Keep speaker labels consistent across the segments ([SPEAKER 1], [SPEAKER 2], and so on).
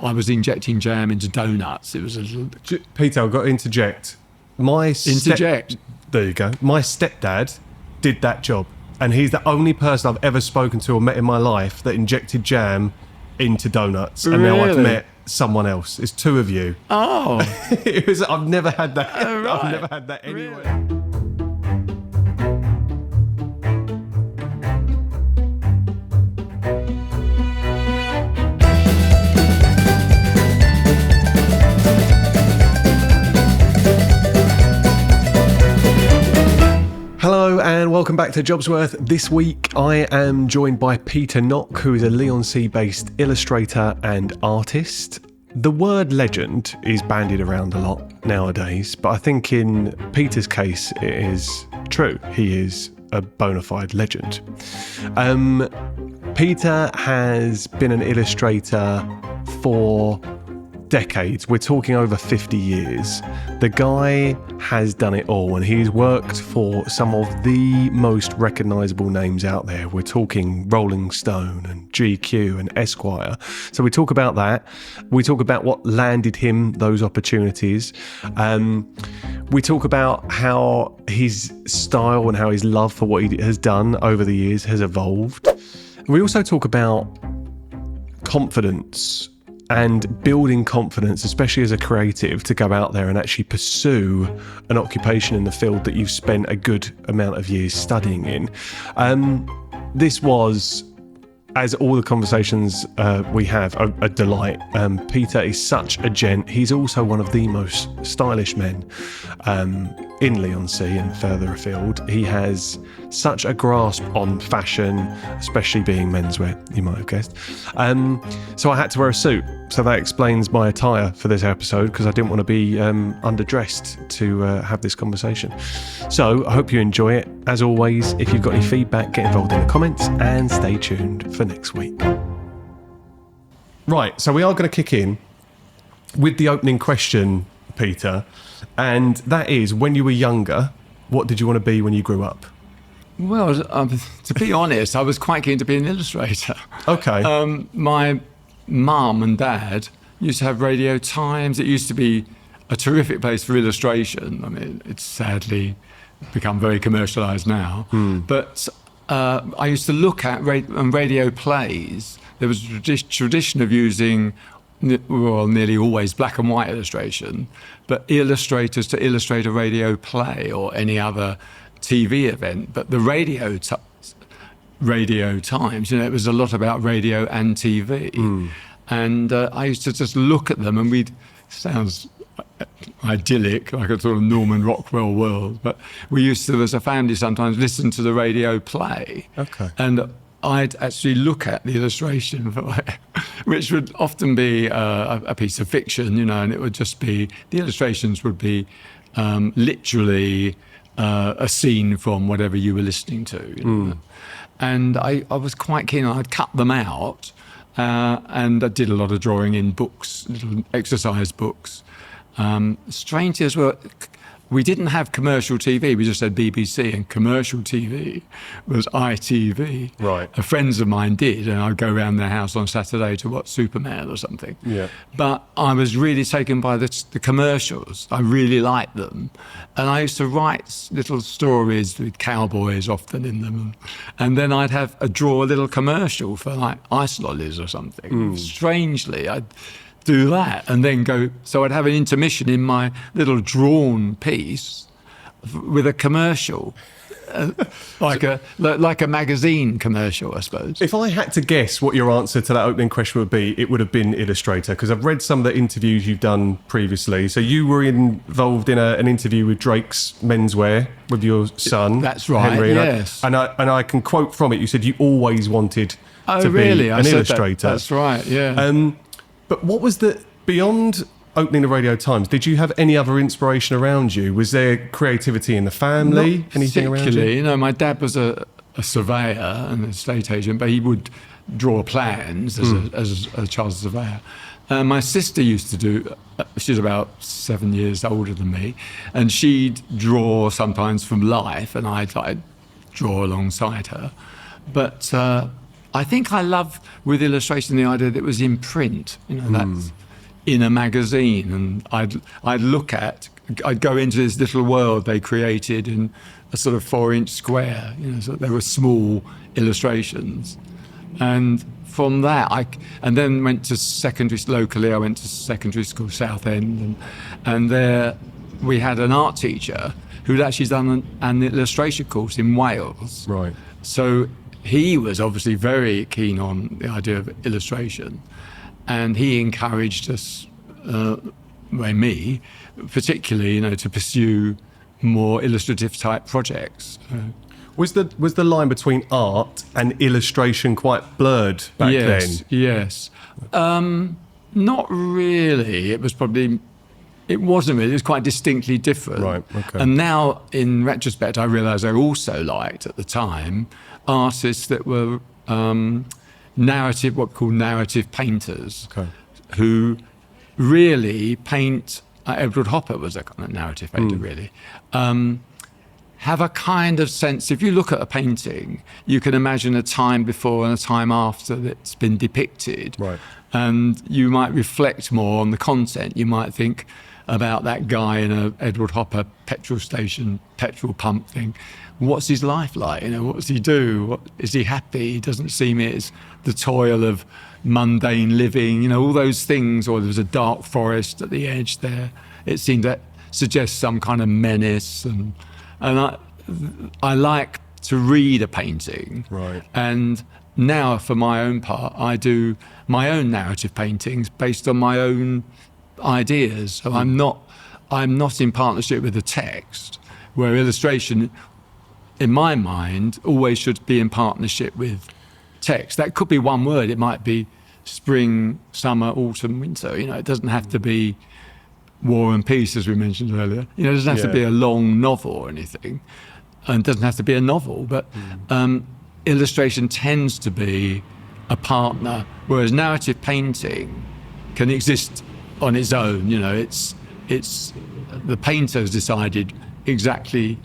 [SPEAKER 1] I was injecting jam into donuts. It was a little...
[SPEAKER 2] Peter, I've got to interject.
[SPEAKER 1] Interject?
[SPEAKER 2] There you go. My stepdad did that job, and he's the only person I've ever spoken to or met in my life that injected jam into donuts. And now I've met someone else. It's two of you.
[SPEAKER 1] Oh.
[SPEAKER 2] I've never had that.
[SPEAKER 1] Oh, right.
[SPEAKER 2] I've never had that anywhere.
[SPEAKER 1] Really?
[SPEAKER 2] Hello and welcome back to JobsWorth. This week I am joined by Peter Nock, who is a Leigh-on-Sea-based illustrator and artist. The word legend is bandied around a lot nowadays, but I think in Peter's case it is true. He is a bona fide legend. Peter has been an illustrator for decades. We're talking over 50 years. The guy has done it all, and he's worked for some of the most recognisable names out there. We're talking Rolling Stone and GQ and Esquire. So we talk about that. We talk about what landed him those opportunities. We talk about how his style and how his love for what he has done over the years has evolved. We also talk about confidence and building confidence, especially as a creative, to go out there and actually pursue an occupation in the field that you've spent a good amount of years studying in. This was, as all the conversations we have, a delight. Peter is such a gent. He's also one of the most stylish men in Leigh-on-Sea and further afield. He has such a grasp on fashion, especially being menswear, you might have guessed. So I had to wear a suit. So that explains my attire for this episode, because I didn't want to be underdressed to have this conversation. So I hope you enjoy it. As always, if you've got any feedback, get involved in the comments and stay tuned for next week. Right, so we are going to kick in with the opening question, Peter, and that is, when you were younger, what did you want to be when you grew up?
[SPEAKER 1] Well, to be honest, I was quite keen to be an illustrator.
[SPEAKER 2] Okay.
[SPEAKER 1] My mum and dad used to have Radio Times. It used to be a terrific place for illustration. I mean, it's sadly become very commercialised now. But I used to look at radio plays. There was a tradition of using, well, nearly always black and white illustration, but illustrators to illustrate a radio play or any other TV event. But the Radio Times, you know, it was a lot about radio and TV. And I used to just look at them, and sounds idyllic, like a sort of Norman Rockwell world, but we used to, as a family, sometimes listen to the radio play.
[SPEAKER 2] Okay.
[SPEAKER 1] And I'd actually look at the illustration, which would often be a piece of fiction, you know, and it would just be, the illustrations would be literally a scene from whatever you were listening to. You know? And I was quite keen on, I'd cut them out, and I did a lot of drawing in books, little exercise books. Strange as well, we didn't have commercial TV, we just had BBC, and commercial TV was ITV.
[SPEAKER 2] Right.
[SPEAKER 1] Friends of mine did, and I'd go around their house on Saturday to watch Superman or something.
[SPEAKER 2] Yeah.
[SPEAKER 1] But I was really taken by the commercials. I really liked them. And I used to write little stories with cowboys often in them. And then I'd draw a little commercial for like ice lollies or something. Strangely, I'd do that and then go, so I'd have an intermission in my little drawn piece with a commercial, like a magazine commercial, I suppose.
[SPEAKER 2] If I had to guess what your answer to that opening question would be, it would have been illustrator, because I've read some of the interviews you've done previously. So you were involved in an interview with Drake's Menswear with your son.
[SPEAKER 1] That's right,
[SPEAKER 2] Henry,
[SPEAKER 1] yes.
[SPEAKER 2] And I can quote from it, you said you always wanted to be an illustrator.
[SPEAKER 1] That's right, yeah.
[SPEAKER 2] But what was beyond opening the Radio Times, did you have any other inspiration around you? Was there creativity in the family?
[SPEAKER 1] Not
[SPEAKER 2] anything around you?
[SPEAKER 1] You know, my dad was a surveyor and an estate agent, but he would draw plans as a child surveyor. My sister used to do, she's about 7 years older than me, and she'd draw sometimes from life, and I'd draw alongside her. But I think I love with illustration the idea that it was in print, that's in a magazine, and I'd go into this little world they created in a sort of 4-inch square, so they were small illustrations. And from that, and then went to locally, I went to secondary school, Southend, and there we had an art teacher who'd actually done an illustration course in Wales.
[SPEAKER 2] Right.
[SPEAKER 1] So he was obviously very keen on the idea of illustration, and he encouraged us, me particularly, to pursue more illustrative type projects.
[SPEAKER 2] Was the line between art and illustration quite blurred back then?
[SPEAKER 1] Yes. Not really. It wasn't really. It was quite distinctly different.
[SPEAKER 2] Right, okay.
[SPEAKER 1] And now, in retrospect, I realise I also liked, at the time, artists that were what we call narrative painters, who really paint. Edward Hopper was a kind of narrative painter, really. Have a kind of sense. If you look at a painting, you can imagine a time before and a time after that's been depicted.
[SPEAKER 2] Right.
[SPEAKER 1] And you might reflect more on the content. You might think about that guy in a Edward Hopper petrol station, petrol pump thing. What's his life like? What does he do? Is he happy? He doesn't seem it's the toil of mundane living, all those things. Or there was a dark forest at the edge there. It seemed that suggests some kind of menace. And I like to read a painting.
[SPEAKER 2] Right.
[SPEAKER 1] And now, for my own part, I do my own narrative paintings based on my own ideas. So I'm not in partnership with the text, where illustration, in my mind, always should be in partnership with text. That could be one word. It might be spring, summer, autumn, winter. It doesn't have to be War and Peace, as we mentioned earlier. It doesn't have to be a long novel or anything, and it doesn't have to be a novel. But illustration tends to be a partner, whereas narrative painting can exist on its own. It's the painter's decided exactly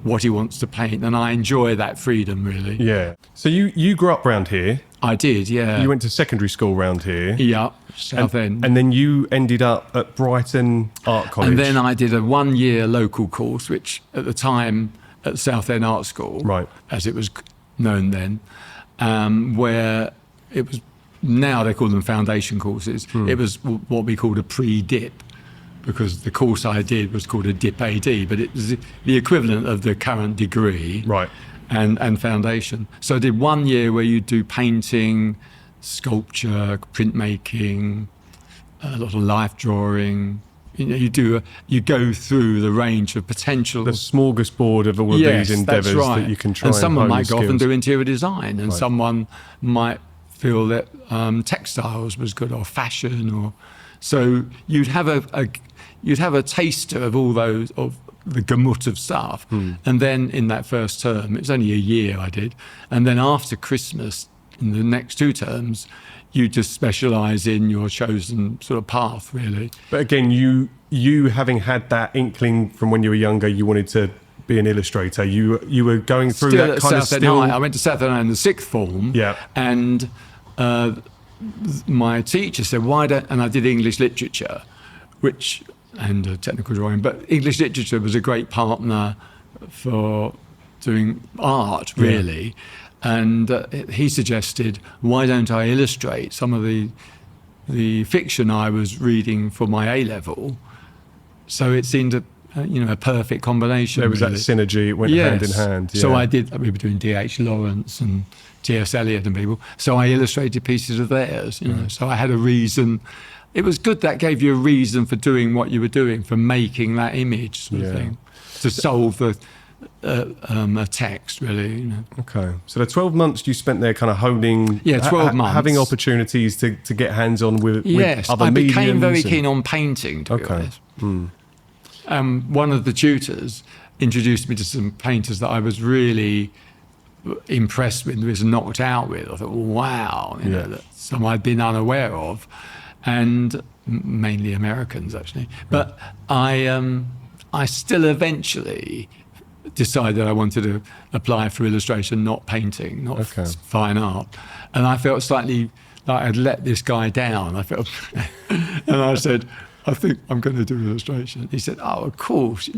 [SPEAKER 1] what he wants to paint, and I enjoy that freedom, really.
[SPEAKER 2] Yeah. So you grew up round here.
[SPEAKER 1] I did, yeah.
[SPEAKER 2] You went to secondary school round here.
[SPEAKER 1] Yeah, Southend.
[SPEAKER 2] And then you ended up at Brighton Art College.
[SPEAKER 1] And then I did a 1-year local course, which at the time at Southend Art School,
[SPEAKER 2] right,
[SPEAKER 1] as it was known then, where it was, now they call them foundation courses. It was what we called a pre-dip, because the course I did was called a dip AD, but it was the equivalent of the current degree.
[SPEAKER 2] Right.
[SPEAKER 1] And foundation. So I did 1 year where you do painting, sculpture, printmaking, a lot of life drawing. You go through the range of potential.
[SPEAKER 2] The smorgasbord of all of these endeavours that you can try.
[SPEAKER 1] And someone might go off and
[SPEAKER 2] skills.
[SPEAKER 1] do interior design, and someone might feel that textiles was good, or fashion, or so you'd have a taster of all those, of the gamut of stuff. And then in that first term, it was only a year I did, and then after Christmas, in the next 2 terms, you just specialise in your chosen sort of path, really.
[SPEAKER 2] But again, you having had that inkling from when you were younger, you wanted to be an illustrator. You were going through
[SPEAKER 1] Still
[SPEAKER 2] that kind of
[SPEAKER 1] Southend High. I went to Southend High in the 6th form.
[SPEAKER 2] Yeah.
[SPEAKER 1] And my teacher said, why don't, and I did English literature, and technical drawing, but English literature was a great partner for doing art, really. Yeah. And he suggested, why don't I illustrate some of the fiction I was reading for my A-level? So it seemed a perfect combination.
[SPEAKER 2] There was really that synergy, it went hand in hand. Yeah.
[SPEAKER 1] So we were doing D.H. Lawrence and T.S. Eliot and people. So I illustrated pieces of theirs, So I had a reason. It was good, that gave you a reason for doing what you were doing, for making that image sort of thing, to solve a text, really.
[SPEAKER 2] Okay. So the 12 months you spent there kind of honing...
[SPEAKER 1] Yeah, 12 months.
[SPEAKER 2] Having opportunities to get hands-on with other mediums.
[SPEAKER 1] I became very keen on painting, to be honest. One of the tutors introduced me to some painters that I was really impressed with, was knocked out with. I thought, wow, that some I'd been unaware of. And mainly Americans, actually. But I still eventually decided I wanted to apply for illustration, not painting, not fine art. And I felt slightly like I'd let this guy down. I felt, and I said, I think I'm going to do illustration. He said, oh, of course,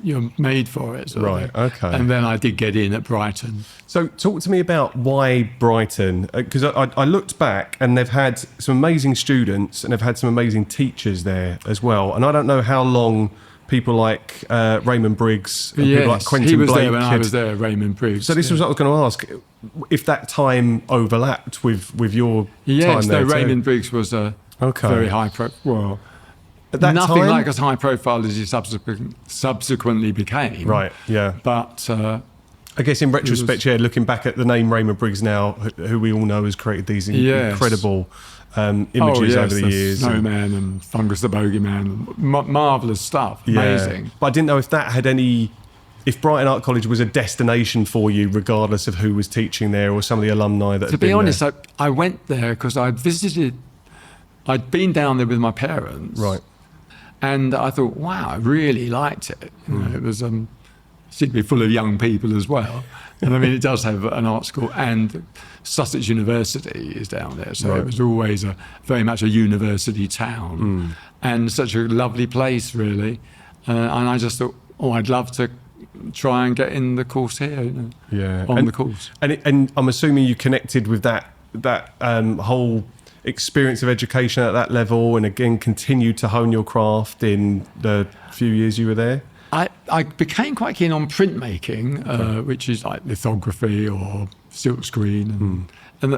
[SPEAKER 1] you're made for it.
[SPEAKER 2] Right, okay.
[SPEAKER 1] And then I did get in at Brighton.
[SPEAKER 2] So talk to me about why Brighton, because I looked back and they've had some amazing students and they've had some amazing teachers there as well. And I don't know how long people like Raymond Briggs and people like Quentin
[SPEAKER 1] he was
[SPEAKER 2] Blake
[SPEAKER 1] there when I was there, Raymond Briggs.
[SPEAKER 2] So this was what I was going to ask, if that time overlapped with your time there.
[SPEAKER 1] Yes, no, Raymond Briggs was a very high profile.
[SPEAKER 2] At that
[SPEAKER 1] nothing
[SPEAKER 2] time?
[SPEAKER 1] like as high profile as he subsequently became.
[SPEAKER 2] Right, yeah.
[SPEAKER 1] But
[SPEAKER 2] I guess in retrospect, looking back at the name Raymond Briggs now, who we all know has created these incredible images over the years.
[SPEAKER 1] Snowman and Fungus the Bogeyman, marvellous stuff, amazing.
[SPEAKER 2] But I didn't know if that had if Brighton Art College was a destination for you, regardless of who was teaching there or some of the alumni that had been there.
[SPEAKER 1] To be honest, I went there because I'd been down there with my parents.
[SPEAKER 2] Right.
[SPEAKER 1] And I thought, wow, I really liked it. It was seemed to be full of young people as well. And I mean, it does have an art school, and Sussex University is down there. So it was always very much a university town and such a lovely place, really. And I just thought, I'd love to try and get in the course here, the course.
[SPEAKER 2] And I'm assuming you connected with that whole experience of education at that level, and again continued to hone your craft in the few years you were there?
[SPEAKER 1] I became quite keen on printmaking, which is like lithography or silkscreen, and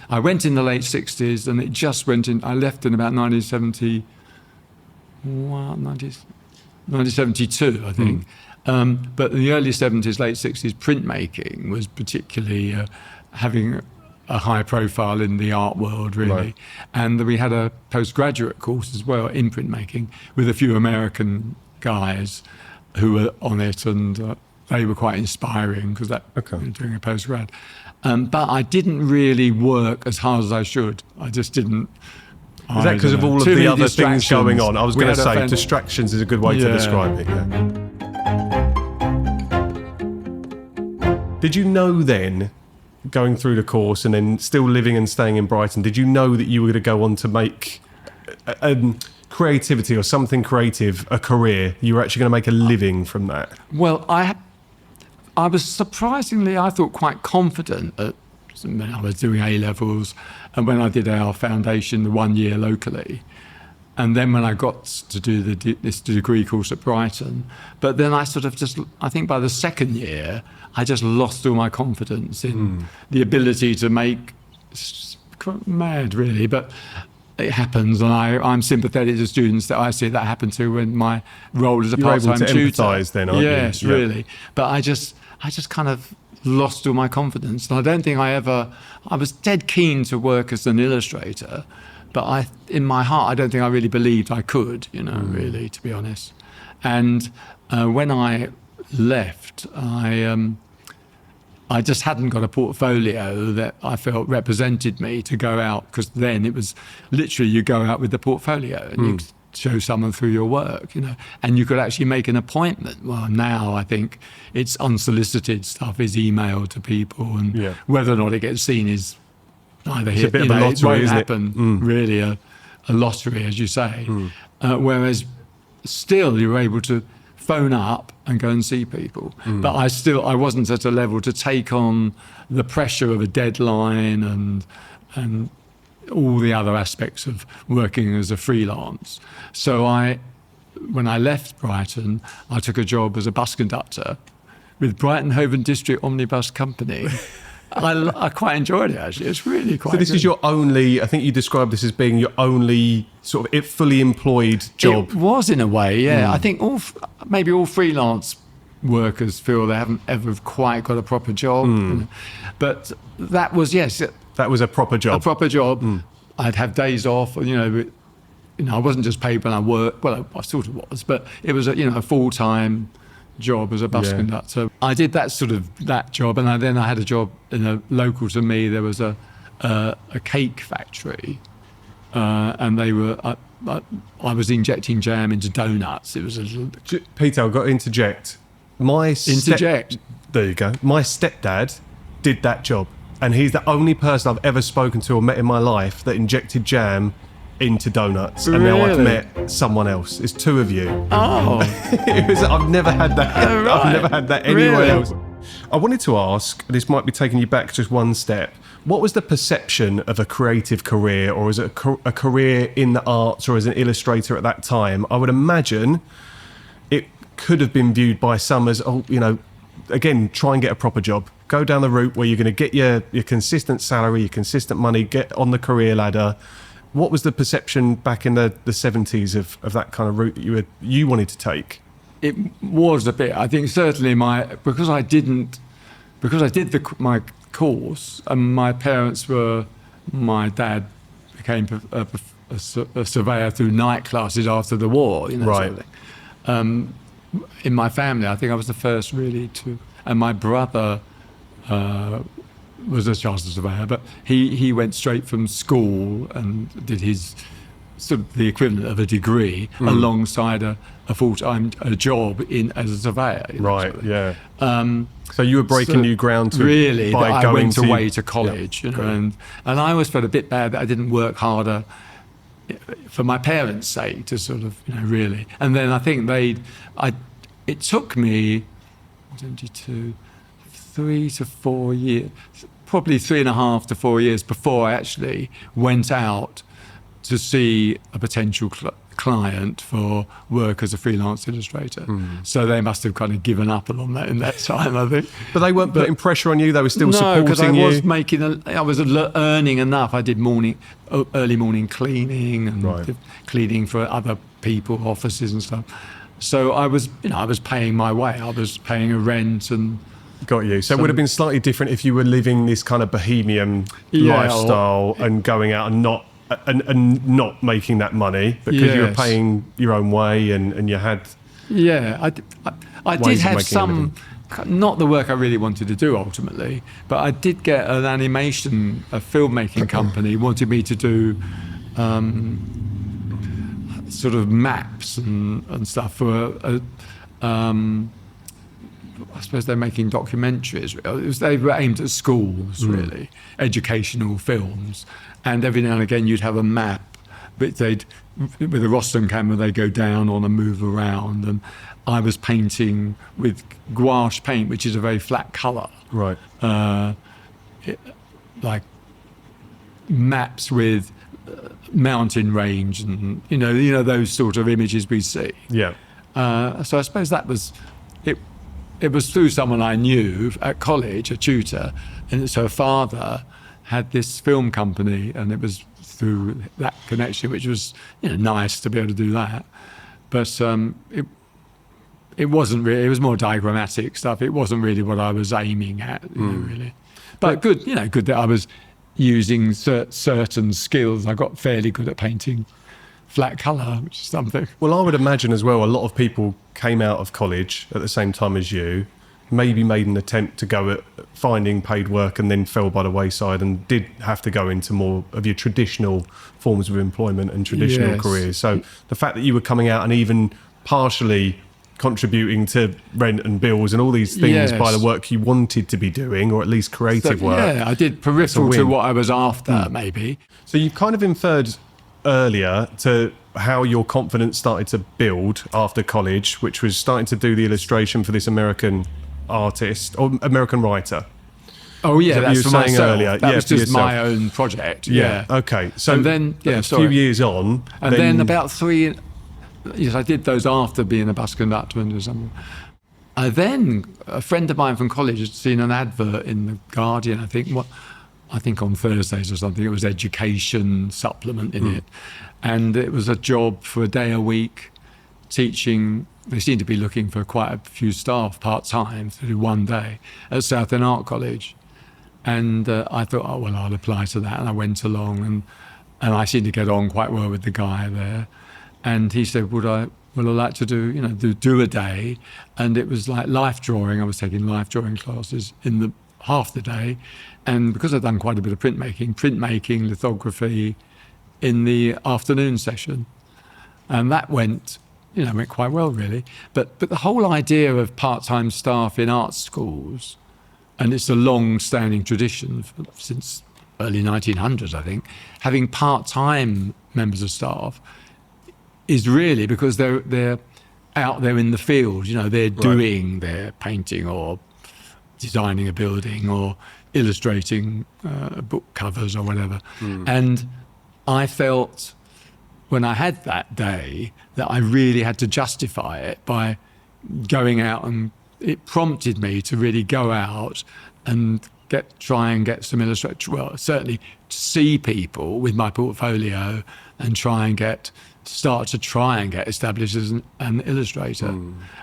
[SPEAKER 1] I went in the late 60s, and it just went in. I left in about 1972, I think. But in the early 70s, late 60s, printmaking was particularly having a high profile in the art world, really. Right. And we had a postgraduate course as well in printmaking with a few American guys who were on it, and they were quite inspiring because doing a postgrad. But I didn't really work as hard as I should. I just didn't.
[SPEAKER 2] Is that because of all of the other things going on? I was going to say distractions is a good way to describe it. Yeah. Did you know then, going through the course and then still living and staying in Brighton, did you know that you were going to go on to make creativity or something creative a career? You were actually going to make a living from that?
[SPEAKER 1] Well, I was surprisingly, I thought, quite confident when I was doing A-levels and when I did our foundation the 1 year locally. And then when I got to do this degree course at Brighton, but then I sort of I think by the second year, I just lost all my confidence in the ability to make, mad really, but it happens, and I'm sympathetic to students that I see that happen to when my role as a part-time tutor.
[SPEAKER 2] You're able to empathise then, aren't you?
[SPEAKER 1] Yes, really. But I just kind of lost all my confidence. And I don't think I was dead keen to work as an illustrator, but in my heart, I don't think I really believed I could, really, to be honest. And when I left, I just hadn't got a portfolio that I felt represented me to go out, because then it was literally you go out with the portfolio and you show someone through your work, and you could actually make an appointment. Well, now I think it's unsolicited stuff is emailed to people, and whether or not it gets seen is neither here.
[SPEAKER 2] It's a bit of a lottery,
[SPEAKER 1] it won't
[SPEAKER 2] isn't
[SPEAKER 1] happen, really, a lottery, as you say. Whereas still you're able to phone up and go and see people. But I wasn't at a level to take on the pressure of a deadline and all the other aspects of working as a freelance. So when I left Brighton, I took a job as a bus conductor with Brighton Hove and District Omnibus Company. I quite enjoyed it, actually. It's really quite
[SPEAKER 2] So this
[SPEAKER 1] good.
[SPEAKER 2] is your only, I think you described this as being your only sort of fully employed job.
[SPEAKER 1] It was, in a way, yeah. I think maybe all freelance workers feel they haven't ever quite got a proper job. But that was, yes.
[SPEAKER 2] That was a proper job.
[SPEAKER 1] A proper job. I'd have days off, I wasn't just paid when I worked. Well, I sort of was, but it was a full-time job as a bus conductor. I did that job, and then I had a job local to me. There was a cake factory, and they were. I was injecting jam into donuts. It was a little.
[SPEAKER 2] Peter, I've got to interject.
[SPEAKER 1] Interject.
[SPEAKER 2] There you go. My stepdad did that job, and he's the only person I've ever spoken to or met in my life that injected jam into donuts. And now I've
[SPEAKER 1] Really?
[SPEAKER 2] met someone else. It's two of you.
[SPEAKER 1] Oh,
[SPEAKER 2] I've never had that.
[SPEAKER 1] Oh, right.
[SPEAKER 2] I've never had that anywhere
[SPEAKER 1] Really?
[SPEAKER 2] else. I wanted to ask, this might be taking you back just one step. What was the perception of a creative career, or is it a career in the arts, or as an illustrator at that time? I would imagine it could have been viewed by some as, oh, you know, again, try and get a proper job. Go down the route where you're going to get your consistent salary, your consistent money, get on the career ladder. What was the perception back in the 70s of that kind of route that you wanted to take?
[SPEAKER 1] it was a bit. I think certainly because I did my course, and my parents my dad became a surveyor through night classes after the war, you know,
[SPEAKER 2] right.
[SPEAKER 1] sort of thing. In my family, I think I was the first really and my brother was a chartered surveyor, but he went straight from school and did his sort of the equivalent of a degree alongside a full-time job as a surveyor. You know,
[SPEAKER 2] right,
[SPEAKER 1] sort of.
[SPEAKER 2] yeah. So you were breaking new ground
[SPEAKER 1] really,
[SPEAKER 2] by
[SPEAKER 1] I
[SPEAKER 2] going
[SPEAKER 1] went away to college,
[SPEAKER 2] yeah,
[SPEAKER 1] you know, and I always felt a bit bad that I didn't work harder for my parents' sake to sort of, you know, really. And then I think it took me 3 to 4 years, probably 3.5 to 4 years before I actually went out to see a potential client for work as a freelance illustrator. So they must have kind of given up on that in that time, I think.
[SPEAKER 2] But they weren't putting pressure on you, they were still supporting you?
[SPEAKER 1] No, because I was earning enough. I did early morning cleaning and cleaning for other people, offices and stuff. So I was paying my way. I was paying a rent and...
[SPEAKER 2] Got you. So it would have been slightly different if you were living this kind of bohemian lifestyle and going out and not making that money because you were paying your own way and you had...
[SPEAKER 1] Yeah, I did have some... Not the work I really wanted to do ultimately, but I did get a filmmaking company wanted me to do sort of maps and stuff for I suppose they're making documentaries. They were aimed at schools, really, educational films. And every now and again you'd have a map, but with a rostrum camera, they'd go down on and move around. And I was painting with gouache paint, which is a very flat colour.
[SPEAKER 2] Right.
[SPEAKER 1] Like maps with mountain range and, you know, those sort of images we see.
[SPEAKER 2] Yeah.
[SPEAKER 1] So I suppose that was... It was through someone I knew at college, a tutor, and so her father had this film company, and it was through that connection, which was, you know, nice to be able to do that. But it wasn't really. It was more diagrammatic stuff. It wasn't really what I was aiming at, you know, really. But good that I was using certain skills. I got fairly good at painting flat colour, which is something.
[SPEAKER 2] Well, I would imagine as well, a lot of people came out of college at the same time as you, maybe made an attempt to go at finding paid work and then fell by the wayside and did have to go into more of your traditional forms of employment and traditional careers. So the fact that you were coming out and even partially contributing to rent and bills and all these things by the work you wanted to be doing, or at least creative work.
[SPEAKER 1] Yeah, I did peripheral to what I was after, maybe.
[SPEAKER 2] So you've kind of inferred earlier to how your confidence started to build after college, which was starting to do the illustration for this American artist or American writer.
[SPEAKER 1] Oh yeah, that's
[SPEAKER 2] you
[SPEAKER 1] for
[SPEAKER 2] were saying
[SPEAKER 1] myself.
[SPEAKER 2] earlier.
[SPEAKER 1] That
[SPEAKER 2] Yeah,
[SPEAKER 1] was
[SPEAKER 2] for
[SPEAKER 1] just
[SPEAKER 2] yourself.
[SPEAKER 1] my own project. Yeah.
[SPEAKER 2] Okay. So
[SPEAKER 1] and then
[SPEAKER 2] a few years on,
[SPEAKER 1] and then about 3. Yes, I did those after being a bus conductor and something. Then a friend of mine from college had seen an advert in the Guardian. I think on Thursdays or something. It was education supplement in it, and it was a job for a day a week teaching. They seemed to be looking for quite a few staff part-time to do one day at Southend Art College. And I thought, oh, well, I'll apply to that. And I went along and I seemed to get on quite well with the guy there. And he said, would I like to do a day? And it was like life drawing. I was taking life drawing classes in the half the day. And because I'd done quite a bit of printmaking, lithography in the afternoon session. And that went went quite well, really. But the whole idea of part-time staff in art schools, and it's a long-standing tradition since early 1900s, I think, having part-time members of staff is really because they're out there in the field. They're doing their painting or designing a building or illustrating book covers or whatever. And I felt when I had that day that I really had to justify it by going out, and it prompted me to really go out and try and get some illustration. Well, certainly see people with my portfolio and try and get established as an illustrator.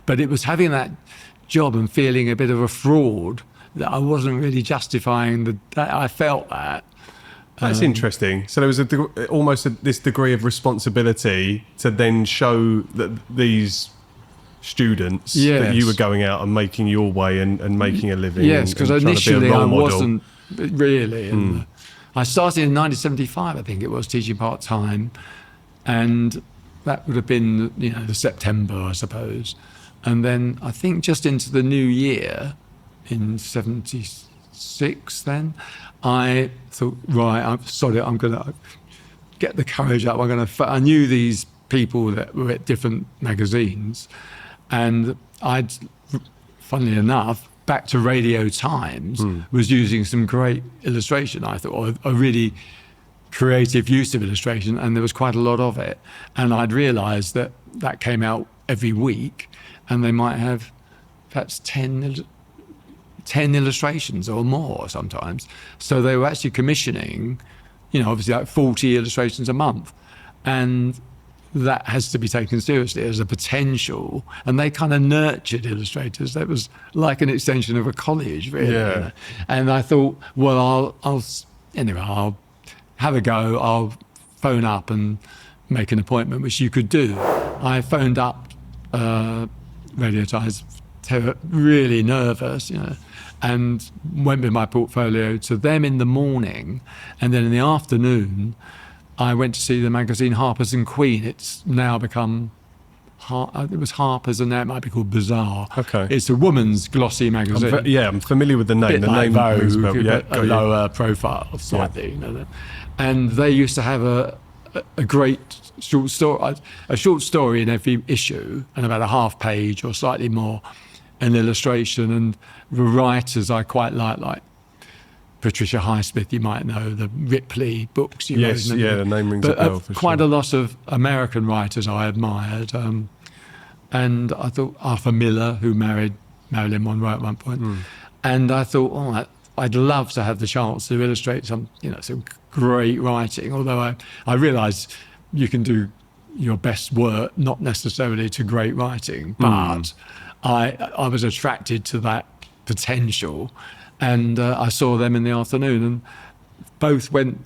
[SPEAKER 1] But it was having that job and feeling a bit of a fraud that I wasn't really justifying that I felt that.
[SPEAKER 2] That's interesting. So there was this degree of responsibility to then show that these students that you were going out and making your way and making a living.
[SPEAKER 1] Yes, because initially I wasn't really. And I started in 1975, I think it was, teaching part-time. And that would have been, the September, I suppose. And then I think just into the new year, in 76 then, I thought, I'm going to get the courage up. I knew these people that were at different magazines, and funnily enough, back to Radio Times was using some great illustration, I thought, or a really creative use of illustration, and there was quite a lot of it. And I'd realised that came out every week, and they might have perhaps 10 illustrations or more sometimes. So they were actually commissioning, obviously like 40 illustrations a month. And that has to be taken seriously as a potential. And they kind of nurtured illustrators. That was like an extension of a college, really.
[SPEAKER 2] Yeah.
[SPEAKER 1] And I thought, well, I'll have a go. I'll phone up and make an appointment, which you could do. I phoned up Radio Times, really nervous, and went with my portfolio to them in the morning. And then in the afternoon, I went to see the magazine Harper's and Queen. It's now become, it was Harper's and now it might be called Bazaar.
[SPEAKER 2] Okay.
[SPEAKER 1] It's a woman's glossy magazine.
[SPEAKER 2] I'm familiar with the name.
[SPEAKER 1] The name rings a bell.
[SPEAKER 2] Yeah,
[SPEAKER 1] a lower profile slightly. And they used to have a great short story in every issue, and about a half page or slightly more, an illustration. And the writers I quite like Patricia Highsmith, you might know, the Ripley books.
[SPEAKER 2] Yes, the name rings a bell. For
[SPEAKER 1] quite
[SPEAKER 2] sure.
[SPEAKER 1] a lot of American writers I admired. And I thought Arthur Miller, who married Marilyn Monroe at one point. And I thought, I'd love to have the chance to illustrate some great writing, although I realised you can do your best work, not necessarily to great writing, but I was attracted to that potential, and I saw them in the afternoon, and both went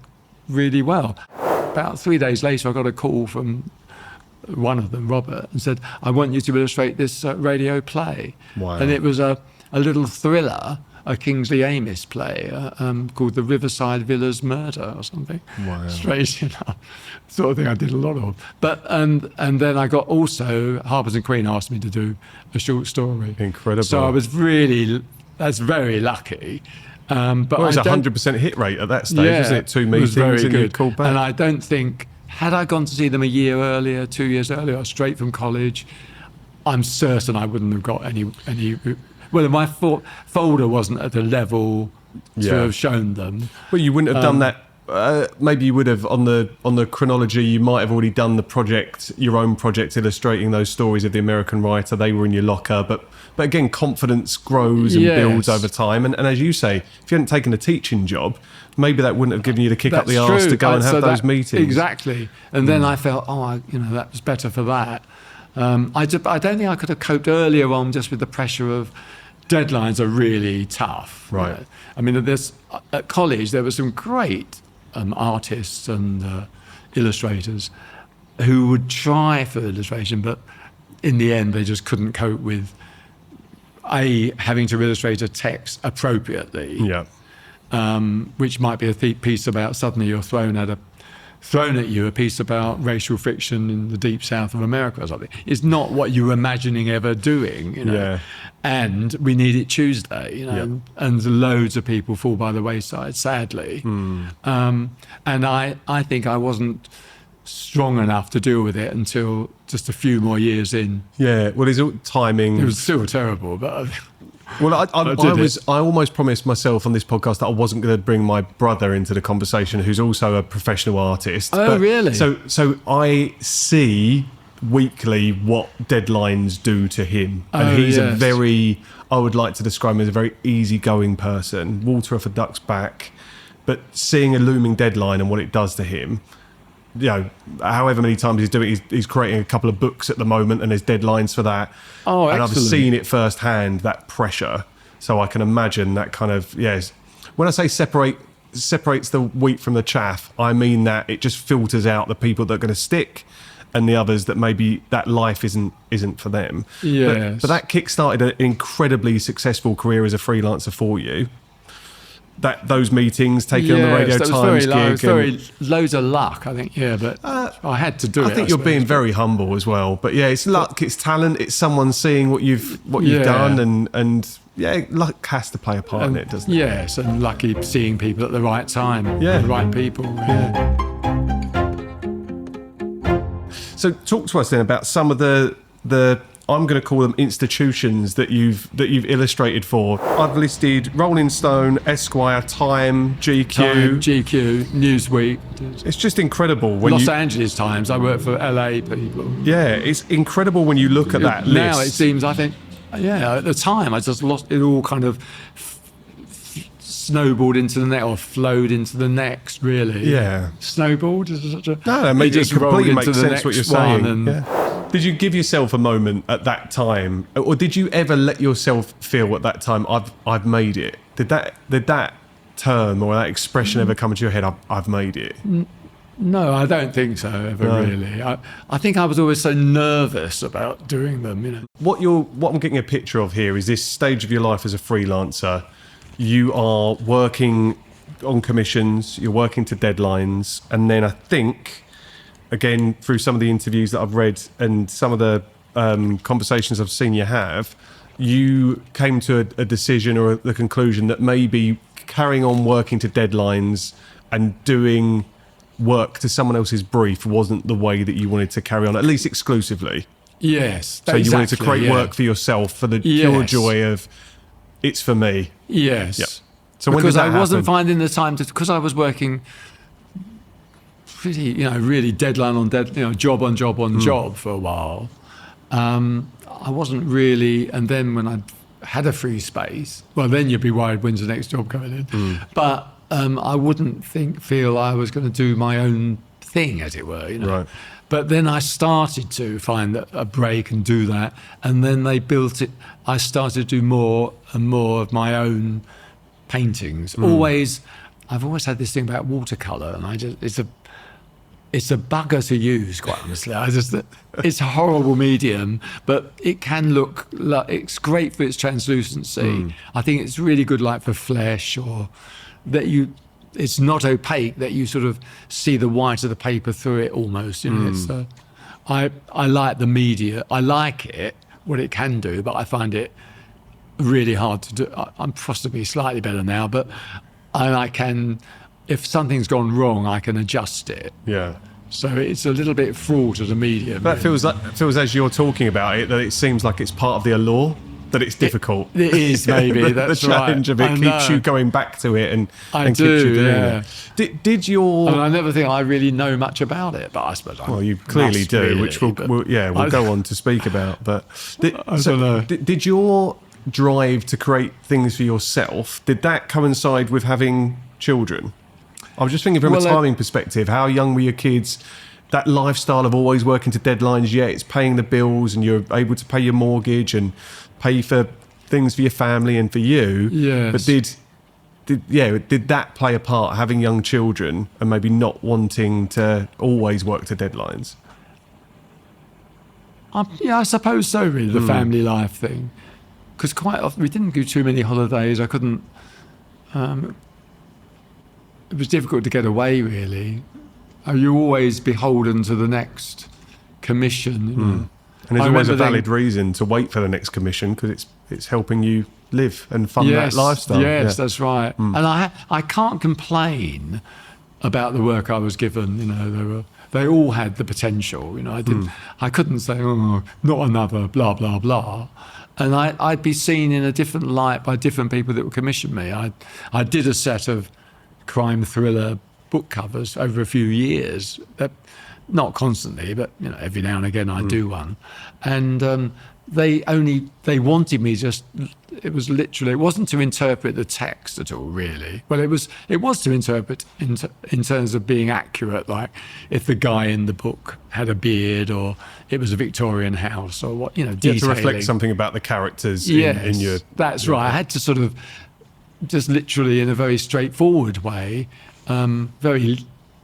[SPEAKER 1] really well. About 3 days later, I got a call from one of them, Robert, and said, I want you to illustrate this radio play.
[SPEAKER 2] Wow.
[SPEAKER 1] And it was a little thriller, a Kingsley Amis play called The Riverside Villas Murder or something.
[SPEAKER 2] Wow.
[SPEAKER 1] Strange enough, sort of thing I did a lot of. But and then I got also, Harper's and Queen asked me to do a short story.
[SPEAKER 2] Incredible.
[SPEAKER 1] So I was that's very lucky. But
[SPEAKER 2] it was 100% hit rate at that stage, wasn't it? 2 meetings and you called back.
[SPEAKER 1] And I don't think, had I gone to see them a year earlier, 2 years earlier, straight from college, I'm certain I wouldn't have got any. Well, my folder wasn't at the level to have shown them.
[SPEAKER 2] Well, you wouldn't have done that. Maybe you would have on the chronology. You might have already done your own project, illustrating those stories of the American writer. They were in your locker, but again, confidence grows and builds over time. And as you say, if you hadn't taken a teaching job, maybe that wouldn't have given you the kick up the arse to go and have those meetings.
[SPEAKER 1] Exactly. And then I felt, that was better for that. I don't think I could have coped earlier on just with the pressure of deadlines are really tough.
[SPEAKER 2] Right.
[SPEAKER 1] I mean, at college, there were some great artists and illustrators who would try for illustration, but in the end, they just couldn't cope with having to illustrate a text appropriately.
[SPEAKER 2] Yeah.
[SPEAKER 1] Which might be a piece about suddenly you're thrown at thrown at you a piece about racial fiction in the deep south of America or something, it's not what you're imagining ever doing, you know.
[SPEAKER 2] Yeah.
[SPEAKER 1] And we need it Tuesday, you know, and loads of people fall by the wayside, sadly. And I think I wasn't strong enough to deal with it until just a few more years in.
[SPEAKER 2] Yeah, well, there's all timing.
[SPEAKER 1] It was still terrible, but
[SPEAKER 2] Well, I almost promised myself on this podcast that I wasn't going to bring my brother into the conversation, who's also a professional artist.
[SPEAKER 1] Oh, really?
[SPEAKER 2] So I see weekly what deadlines do to him, and he's a very, I would like to describe him as a very easygoing person, water off a duck's back, but seeing a looming deadline and what it does to him. You know, however many times he's doing it, he's creating a couple of books at the moment, and there's deadlines for that.
[SPEAKER 1] Oh,
[SPEAKER 2] and
[SPEAKER 1] excellent.
[SPEAKER 2] I've seen it firsthand, that pressure. So I can imagine that kind of, yes. When I say separates the wheat from the chaff, I mean that it just filters out the people that are going to stick, and the others that maybe that life isn't for them.
[SPEAKER 1] Yes.
[SPEAKER 2] But that kick-started an incredibly successful career as a freelancer for you. Those meetings, taking on the Radio Times gig.
[SPEAKER 1] Loads of luck, I think, but I had to do it.
[SPEAKER 2] I think you're being very humble as well. But yeah, it's luck, it's talent, it's someone seeing what you've done, and luck has to play a part in it, doesn't it?
[SPEAKER 1] Yes, and lucky seeing people at the right time, the right people.
[SPEAKER 2] Yeah. So talk to us then about some of the I'm going to call them institutions that you've illustrated for. I've listed Rolling Stone, Esquire, Time, GQ,
[SPEAKER 1] Newsweek.
[SPEAKER 2] It's just incredible when
[SPEAKER 1] Los Angeles Times. I work for LA people.
[SPEAKER 2] Yeah, it's incredible when you look at that list.
[SPEAKER 1] Now it seems, I think, at the time I just lost it all. Kind of snowballed into the next, or flowed into the next. Really, snowballed is such a
[SPEAKER 2] it completely makes sense what you're saying.
[SPEAKER 1] And,
[SPEAKER 2] Did you give yourself a moment at that time, or did you ever let yourself feel at that time, I've made it? Did that term or that expression ever come into your head? I've made it.
[SPEAKER 1] No, I don't think so. Really. I think I was always so nervous about doing them. You know,
[SPEAKER 2] what I'm getting a picture of here is this stage of your life as a freelancer. You are working on commissions. You're working to deadlines, and then I think, again, through some of the interviews that I've read and some of the conversations I've seen you have, you came to a decision or the conclusion that maybe carrying on working to deadlines and doing work to someone else's brief wasn't the way that you wanted to carry on, at least exclusively.
[SPEAKER 1] Yes.
[SPEAKER 2] So you wanted to create work for yourself, for the pure joy of, it's for me.
[SPEAKER 1] Yes.
[SPEAKER 2] Yep. So
[SPEAKER 1] because
[SPEAKER 2] when did that
[SPEAKER 1] wasn't
[SPEAKER 2] happen?
[SPEAKER 1] finding the time to, because I was working pretty, really deadline on job on job on job for a while. I wasn't really, and then when I had a free space, well, then you'd be worried, when's the next job coming in? But I wouldn't feel I was going to do my own thing, as it were.
[SPEAKER 2] Right.
[SPEAKER 1] But then I started to find a break and do that, and then they built it. I started to do more and more of my own paintings. I've always had this thing about watercolor, and it's a bugger to use, quite honestly. It's a horrible medium, but it can look like it's great for its translucency. I think it's really good, like for flesh, or that it's not opaque, that you sort of see the white of the paper through it almost. It's I like the media. I like it, what it can do, but I find it really hard to do. I'm possibly slightly better now, but I can, if something's gone wrong, I can adjust it.
[SPEAKER 2] Yeah.
[SPEAKER 1] So it's a little bit fraught as a medium.
[SPEAKER 2] That feels as you're talking about it, that it seems like it's part of the allure, that it's difficult.
[SPEAKER 1] It is, maybe. That's
[SPEAKER 2] the challenge of it keeps you going back to it and keeps you doing it. Did your...
[SPEAKER 1] I never think I really know much about it, but I suppose
[SPEAKER 2] well, you clearly do,
[SPEAKER 1] really,
[SPEAKER 2] which we'll go on to speak about. But
[SPEAKER 1] I don't know.
[SPEAKER 2] Did your drive to create things for yourself, did that coincide with having children? I was just thinking from a timing perspective, how young were your kids? That lifestyle of always working to deadlines, it's paying the bills and you're able to pay your mortgage and pay for things for your family and for you.
[SPEAKER 1] Yes.
[SPEAKER 2] But did that play a part, having young children and maybe not wanting to always work to deadlines?
[SPEAKER 1] I suppose so, really, the family life thing. Because quite often we didn't do too many holidays. I couldn't... it was difficult to get away, really. you're always beholden to the next commission. You know?
[SPEAKER 2] And there's
[SPEAKER 1] I
[SPEAKER 2] always a
[SPEAKER 1] remember
[SPEAKER 2] valid reason to wait for the next commission because it's helping you live and fund that lifestyle.
[SPEAKER 1] Yes, that's right. And I can't complain about the work I was given. You know, they all had the potential. You know, I couldn't say, oh, not another blah blah blah. And I'd be seen in a different light by different people that would commission me. I did a set of crime thriller book covers over a few years, not constantly, but you know, every now and again I do one. And they wanted me it wasn't to interpret the text at all, really. Well, it was to interpret in terms of being accurate, like if the guy in the book had a beard or it was a Victorian house or what, you know, detailing.
[SPEAKER 2] To reflect something about the characters in your...
[SPEAKER 1] That's right. I had to sort of just literally in a very straightforward way, very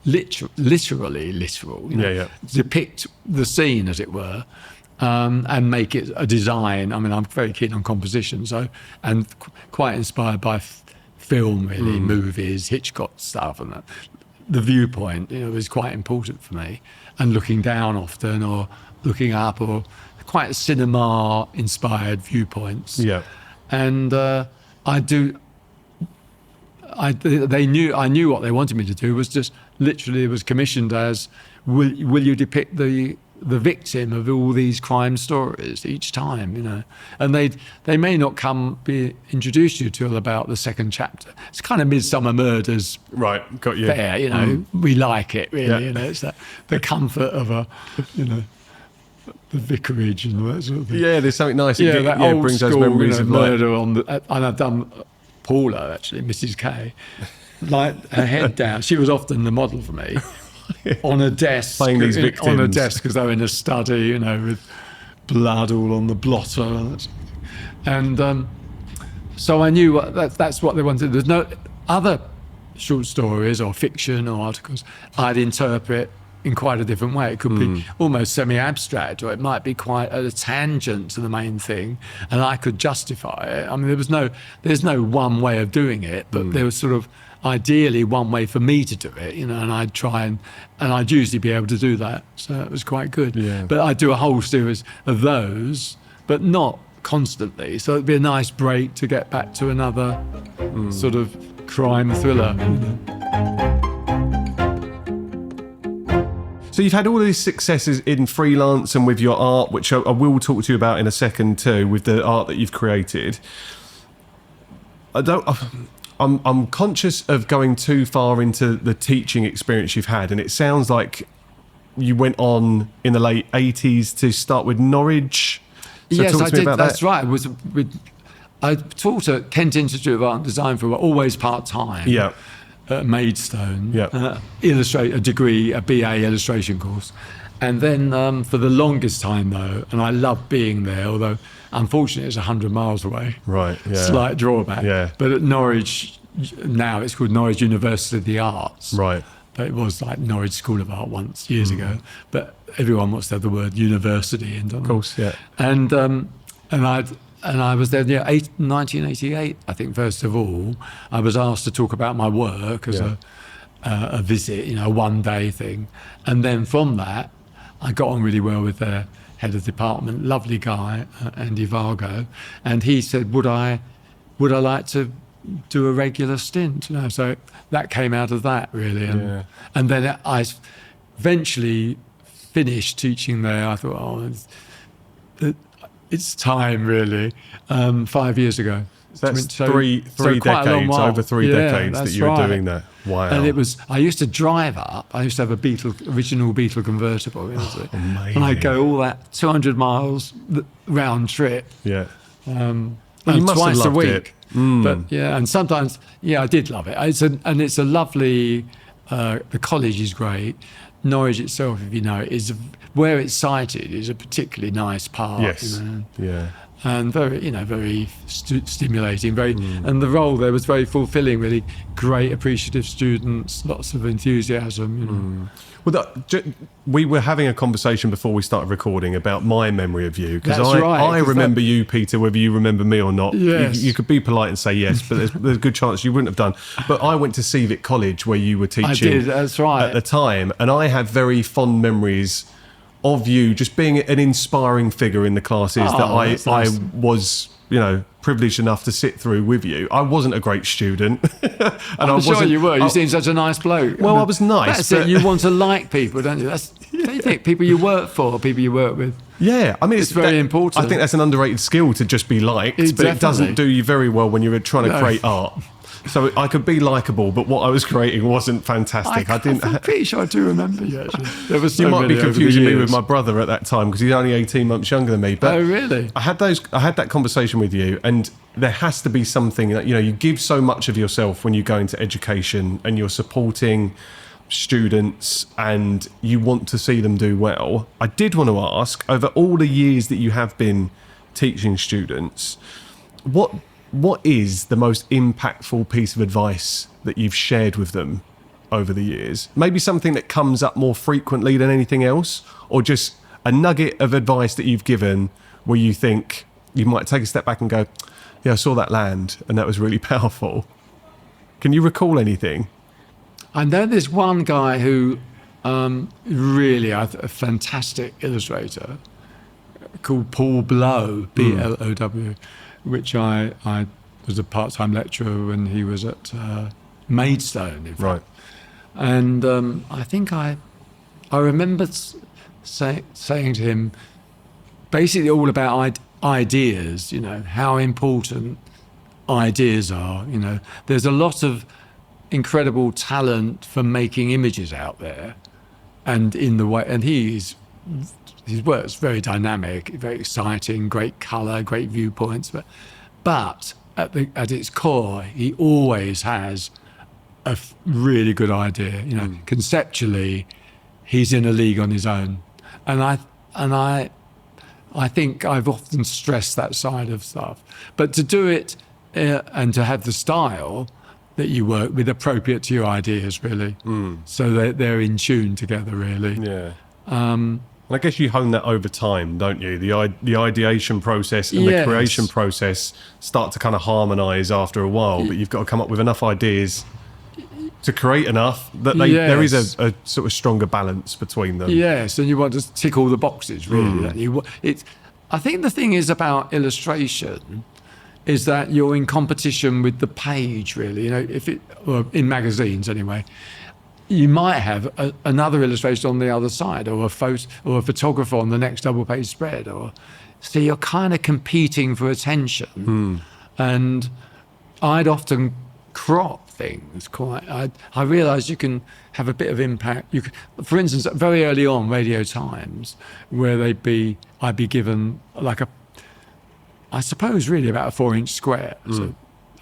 [SPEAKER 1] literally literal, you know, depict the scene, as it were. And make it a design. I mean, I'm very keen on composition, and quite inspired by film, really, movies, Hitchcock stuff, and that. The viewpoint, you know, is quite important for me. And looking down often, or looking up, or quite cinema-inspired viewpoints. Yeah. And I knew what they wanted me to do was just literally, it was commissioned as, will you depict the victim of all these crime stories each time, you know, and they may not be introduced to you till about the second chapter. It's kind of Midsummer Murders,
[SPEAKER 2] right? Got you.
[SPEAKER 1] Fair, you know. We like it really, you know. It's the comfort of the vicarage and all that sort of thing.
[SPEAKER 2] Yeah, there's something nice.
[SPEAKER 1] That old
[SPEAKER 2] brings
[SPEAKER 1] school,
[SPEAKER 2] those memories of
[SPEAKER 1] murder and I've done Paula, actually, Mrs. K, like her head down. She was often the model for me. On a desk,
[SPEAKER 2] playing these victims.
[SPEAKER 1] On a desk, because they were in a study, you know, with blood all on the blotter, and so I knew that's what they wanted. There's no other short stories or fiction or articles I'd interpret in quite a different way. It could be almost semi-abstract, or it might be quite a tangent to the main thing, and I could justify it. I mean, there's no one way of doing it, but there was sort of ideally one way for me to do it, you know, and I'd try and I'd usually be able to do that. So it was quite good. Yeah. But I'd do a whole series of those, but not constantly. So it'd be a nice break to get back to another sort of crime thriller.
[SPEAKER 2] So you've had all of these successes in freelance and with your art, which I will talk to you about in a second too, with the art that you've created. I'm conscious of going too far into the teaching experience you've had, and it sounds like you went on in the late 80s to start with Norwich. So
[SPEAKER 1] yes,
[SPEAKER 2] talk to me about
[SPEAKER 1] that's
[SPEAKER 2] that.
[SPEAKER 1] right. I taught at Kent Institute of Art and Design for always part-time. Yeah. At Maidstone. Yeah. A degree, a BA illustration course. And then for the longest time, though, and I loved being there, although unfortunately it's 100 miles away. Right, yeah. Slight drawback. Yeah. But at Norwich, now it's called Norwich University of the Arts. Right. But it was like Norwich School of Art once, years ago. But everyone wants to have the word university in, don't they? Of course, yeah. And I was there, 1988, I think, first of all. I was asked to talk about my work as a visit, you know, a one-day thing. And then from that, I got on really well with the head of department, lovely guy, Andy Vargo, and he said, would I like to do a regular stint? You know, so that came out of that, really. And then I eventually finished teaching there. I thought, it's time, really, 5 years ago.
[SPEAKER 2] So that's three decades, over 3 decades that you were doing that. Wow.
[SPEAKER 1] And I used to drive up. I used to have original Beetle convertible.
[SPEAKER 2] Amazing.
[SPEAKER 1] And I'd go all that 200 miles round trip. Yeah.
[SPEAKER 2] And you must
[SPEAKER 1] twice
[SPEAKER 2] have loved
[SPEAKER 1] a week.
[SPEAKER 2] It.
[SPEAKER 1] But yeah, and sometimes, I did love it. It's a lovely, the college is great. Norwich itself, if you know, where it's sited is a particularly nice park. Yes. You know? Yeah. And very stimulating. And the role there was very fulfilling. Really great, appreciative students, lots of enthusiasm. You know.
[SPEAKER 2] We were having a conversation before we started recording about my memory of you, because
[SPEAKER 1] That's right,
[SPEAKER 2] I
[SPEAKER 1] 'cause
[SPEAKER 2] remember you, Peter, whether you remember me or not.
[SPEAKER 1] Yes.
[SPEAKER 2] You could be polite and say yes, but there's a good chance you wouldn't have done. But I went to Civic College where you were teaching
[SPEAKER 1] I did, that's right.
[SPEAKER 2] at the time, and I have very fond memories of you just being an inspiring figure in the classes that
[SPEAKER 1] that's nice.
[SPEAKER 2] I was, privileged enough to sit through with you. I wasn't a great student. and
[SPEAKER 1] I'm sure you were. You seem such a nice bloke.
[SPEAKER 2] Well, I was nice.
[SPEAKER 1] That's it. You want to like people, don't you? Don't you think? People you work for, people you work with.
[SPEAKER 2] Yeah, I mean,
[SPEAKER 1] It's very important.
[SPEAKER 2] I think that's an underrated skill, to just be liked, but
[SPEAKER 1] Definitely.
[SPEAKER 2] it doesn't do you very well when you're trying to create art. So I could be likable, but what I was creating wasn't fantastic.
[SPEAKER 1] I'm pretty sure I do remember you, actually. There was so
[SPEAKER 2] You might be
[SPEAKER 1] many over the
[SPEAKER 2] confusing me
[SPEAKER 1] years.
[SPEAKER 2] with my brother at that time, because he's only 18 months younger than me. But
[SPEAKER 1] Oh, really?
[SPEAKER 2] I had that conversation with you, and there has to be something that, you give so much of yourself when you go into education and you're supporting students and you want to see them do well. I did want to ask, over all the years that you have been teaching students, what is the most impactful piece of advice that you've shared with them over the years? Maybe something that comes up more frequently than anything else, or just a nugget of advice that you've given where you think you might take a step back and go, yeah, I saw that land and that was really powerful. Can you recall anything?
[SPEAKER 1] I know there's one guy who really a fantastic illustrator called Paul Blow, Blow, which I was a part-time lecturer when he was at Maidstone, in fact.
[SPEAKER 2] Right.
[SPEAKER 1] And I think I remember saying to him basically all about ideas, how important ideas are. There's a lot of incredible talent for making images out there, and his work's very dynamic, very exciting, great colour, great viewpoints, but at its core, he always has a really good idea. Conceptually, he's in a league on his own, and I think I've often stressed that side of stuff. But to do it and to have the style that you work with appropriate to your ideas, really, so they're in tune together, really.
[SPEAKER 2] Yeah. And I guess you hone that over time, don't you? The ideation process and the creation process start to kind of harmonise after a while, but you've got to come up with enough ideas to create enough that there is a sort of stronger balance between them.
[SPEAKER 1] Yes, and you want to tick all the boxes, really. I think the thing is about illustration is that you're in competition with the page, really. Or in magazines anyway. You might have another illustration on the other side, or a photographer on the next double-page spread, so you're kind of competing for attention. And I'd often crop things quite. I realised you can have a bit of impact. For instance, very early on, Radio Times, where I'd be given I suppose really about a 4-inch square. So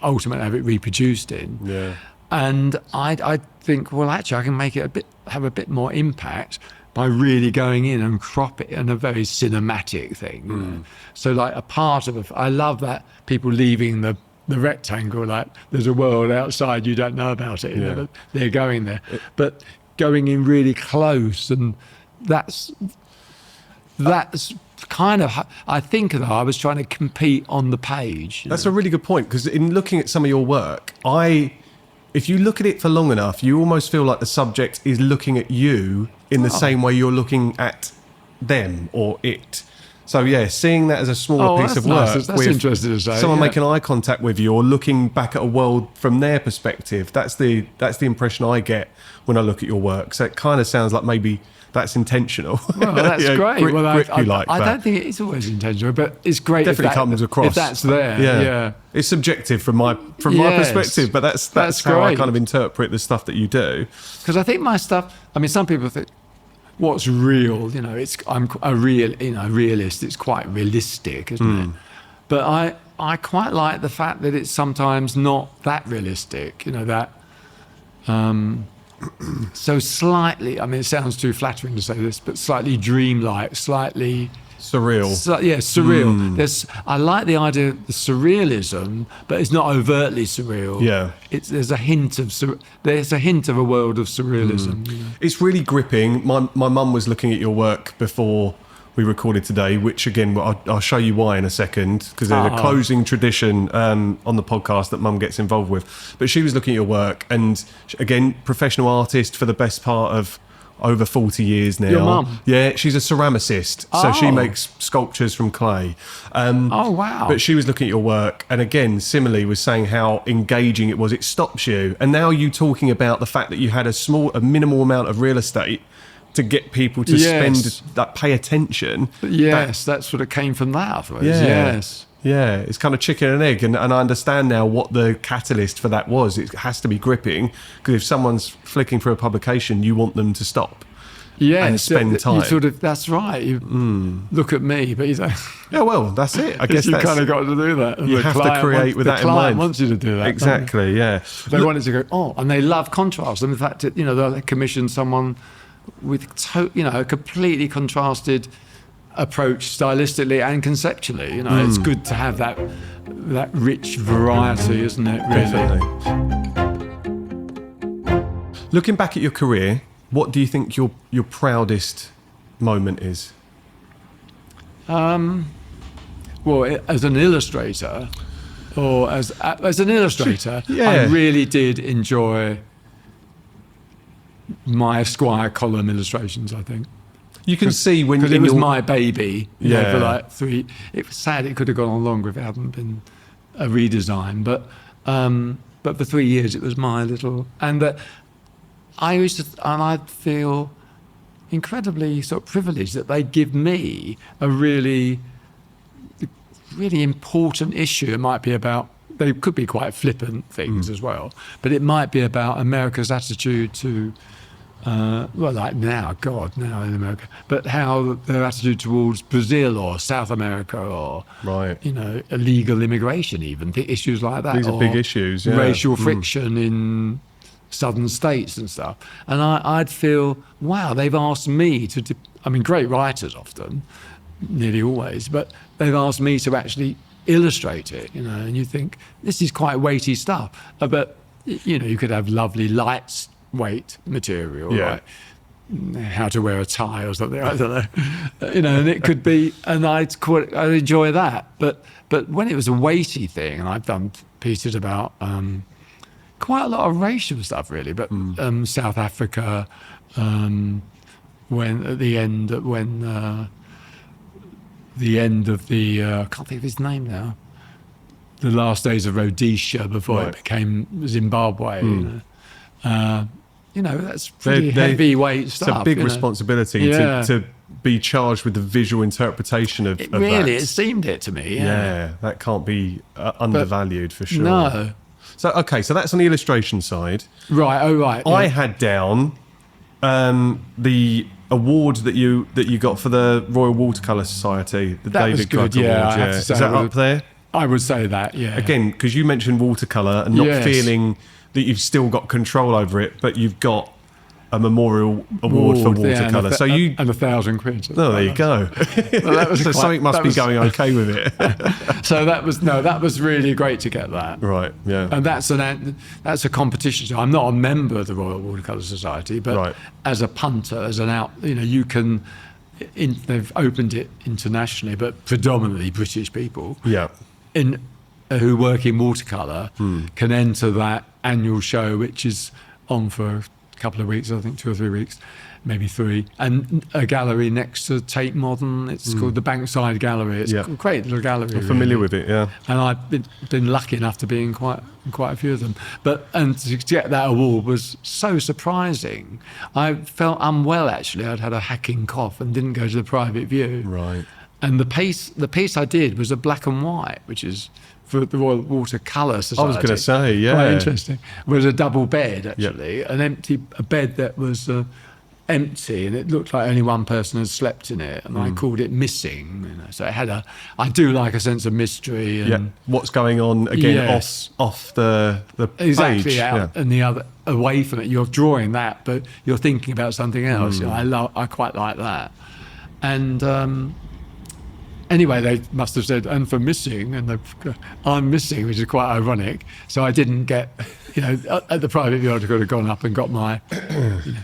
[SPEAKER 1] ultimately have it reproduced in.
[SPEAKER 2] Yeah.
[SPEAKER 1] And I'd think, well, actually, I can make it have a bit more impact by really going in and crop it in a very cinematic thing. So like a part of I love that people leaving the rectangle, like there's a world outside, you don't know about it. But they're going there. But going in really close, and that's kind of, I think that I was trying to compete on the page.
[SPEAKER 2] That's a really good point, because in looking at some of your work, if you look at it for long enough, you almost feel like the subject is looking at you in the same way you're looking at them or it. So yeah, seeing that as a smaller piece of work,
[SPEAKER 1] that's
[SPEAKER 2] with
[SPEAKER 1] interesting to say.
[SPEAKER 2] someone making eye contact with you or looking back at a world from their perspective, that's the impression I get when I look at your work. So it kind of sounds like maybe that's intentional.
[SPEAKER 1] Well, that's great. I
[SPEAKER 2] that.
[SPEAKER 1] don't think it is always intentional, but it's great.
[SPEAKER 2] Definitely comes across
[SPEAKER 1] if that's there. Yeah.
[SPEAKER 2] It's subjective from my perspective, but that's how I kind of interpret the stuff that you do.
[SPEAKER 1] Because I think my stuff. I mean, some people think, what's real? I'm a realist. It's quite realistic, isn't it? But I quite like the fact that it's sometimes not that realistic. That. So slightly, I mean, it sounds too flattering to say this, but slightly dreamlike, slightly
[SPEAKER 2] Surreal.
[SPEAKER 1] Surreal. I like the idea of the surrealism, but it's not overtly surreal.
[SPEAKER 2] Yeah.
[SPEAKER 1] There's a hint of a world of surrealism. You know?
[SPEAKER 2] It's really gripping. My mum was looking at your work before we recorded today, which again, I'll show you why in a second, because there's a closing tradition on the podcast that Mum gets involved with. But she was looking at your work, and again, professional artist for the best part of over 40 years now.
[SPEAKER 1] Your mum?
[SPEAKER 2] Yeah, she's a ceramicist, so she makes sculptures from clay.
[SPEAKER 1] Oh, wow.
[SPEAKER 2] But she was looking at your work, and again, similarly, was saying how engaging it was. It stops you. And now you talking about the fact that you had a minimal amount of real estate to get people to pay attention.
[SPEAKER 1] Yes, that's what it came from that, I suppose. Yes.
[SPEAKER 2] Yeah, it's kind of chicken and egg, and I understand now what the catalyst for that was. It has to be gripping, because if someone's flicking through a publication, you want them to stop and spend time.
[SPEAKER 1] That's right. You look at me, but you don't.
[SPEAKER 2] Yeah, well, that's it. I guess
[SPEAKER 1] you kind of got to do that.
[SPEAKER 2] You have to create with that in mind.
[SPEAKER 1] The client wants you to do that.
[SPEAKER 2] Exactly, yeah.
[SPEAKER 1] They want it to go, and they love contrast. And in fact, they commissioned someone with a completely contrasted approach stylistically and conceptually. It's good to have that rich variety, isn't it, really?
[SPEAKER 2] Definitely. Looking back at your career, what do you think your proudest moment is?
[SPEAKER 1] Well, as an illustrator, or as an illustrator, I really did enjoy my Esquire column illustrations, I think.
[SPEAKER 2] You can see when
[SPEAKER 1] it was my baby. For like 3. It was sad it could have gone on longer if it hadn't been a redesign. But for 3 years it was my little. And that I'd feel incredibly sort of privileged that they give me a really, really important issue. It might be about. They could be quite flippant things as well, but it might be about America's attitude to. Like now in America, but how their attitude towards Brazil or South America or illegal immigration, even issues like that.
[SPEAKER 2] These are big issues. Yeah.
[SPEAKER 1] Racial friction in southern states and stuff. And I'd feel, wow, they've asked me to. Great writers often, nearly always, but they've asked me to actually illustrate it. And you think this is quite weighty stuff, but you could have lovely lights. Weight material, right? How to wear a tie or something, I don't know. And it could be, and I'd enjoy that. But when it was a weighty thing, and I've done pieces about quite a lot of racial stuff, really. But South Africa, when at the end of the I can't think of his name now. The last days of Rhodesia before it became Zimbabwe. That's pretty heavyweight stuff.
[SPEAKER 2] It's a big responsibility to be charged with the visual interpretation of that.
[SPEAKER 1] It seemed it to me.
[SPEAKER 2] Yeah, that can't be undervalued for sure.
[SPEAKER 1] No.
[SPEAKER 2] So that's on the illustration side.
[SPEAKER 1] Right. Oh, right.
[SPEAKER 2] I had down the award that you got for the Royal Watercolour Society, the David Gluck Award.
[SPEAKER 1] I have to say,
[SPEAKER 2] is that up there?
[SPEAKER 1] I would say that. Yeah.
[SPEAKER 2] Again, because you mentioned watercolour and not feeling that you've still got control over it, but you've got a memorial award for watercolour.
[SPEAKER 1] And £1,000.
[SPEAKER 2] Oh, there you go. Well, so something must be going okay with it.
[SPEAKER 1] So that was really great to get that.
[SPEAKER 2] Right. Yeah.
[SPEAKER 1] And that's a competition. So I'm not a member of the Royal Watercolour Society, but as a punter, as an you can. They've opened it internationally, but predominantly British people.
[SPEAKER 2] Yeah.
[SPEAKER 1] Who work in watercolour can enter that annual show, which is on for a couple of weeks, I think 2 or 3 weeks, maybe 3, and a gallery next to Tate Modern. It's called the Bankside Gallery. It's a great little gallery.
[SPEAKER 2] I'm familiar with it, yeah.
[SPEAKER 1] And I've been lucky enough to be in quite a few of them. And to get that award was so surprising. I felt unwell, actually. I'd had a hacking cough and didn't go to the private view.
[SPEAKER 2] Right.
[SPEAKER 1] And the piece I did was a black and white, which is for the Royal Watercolour Society.
[SPEAKER 2] I was going to say, yeah.
[SPEAKER 1] Quite interesting. It was a double bed, actually, a bed that was empty, and it looked like only one person had slept in it, and I called it Missing. So it had I do like a sense of mystery. And
[SPEAKER 2] what's going on again off the
[SPEAKER 1] exactly
[SPEAKER 2] page.
[SPEAKER 1] Out and the other away from it. You're drawing that, but you're thinking about something else. I quite like that, and anyway, they must have said, and for missing, and I'm missing, which is quite ironic. So I didn't get, at the private view, I could have gone up and got my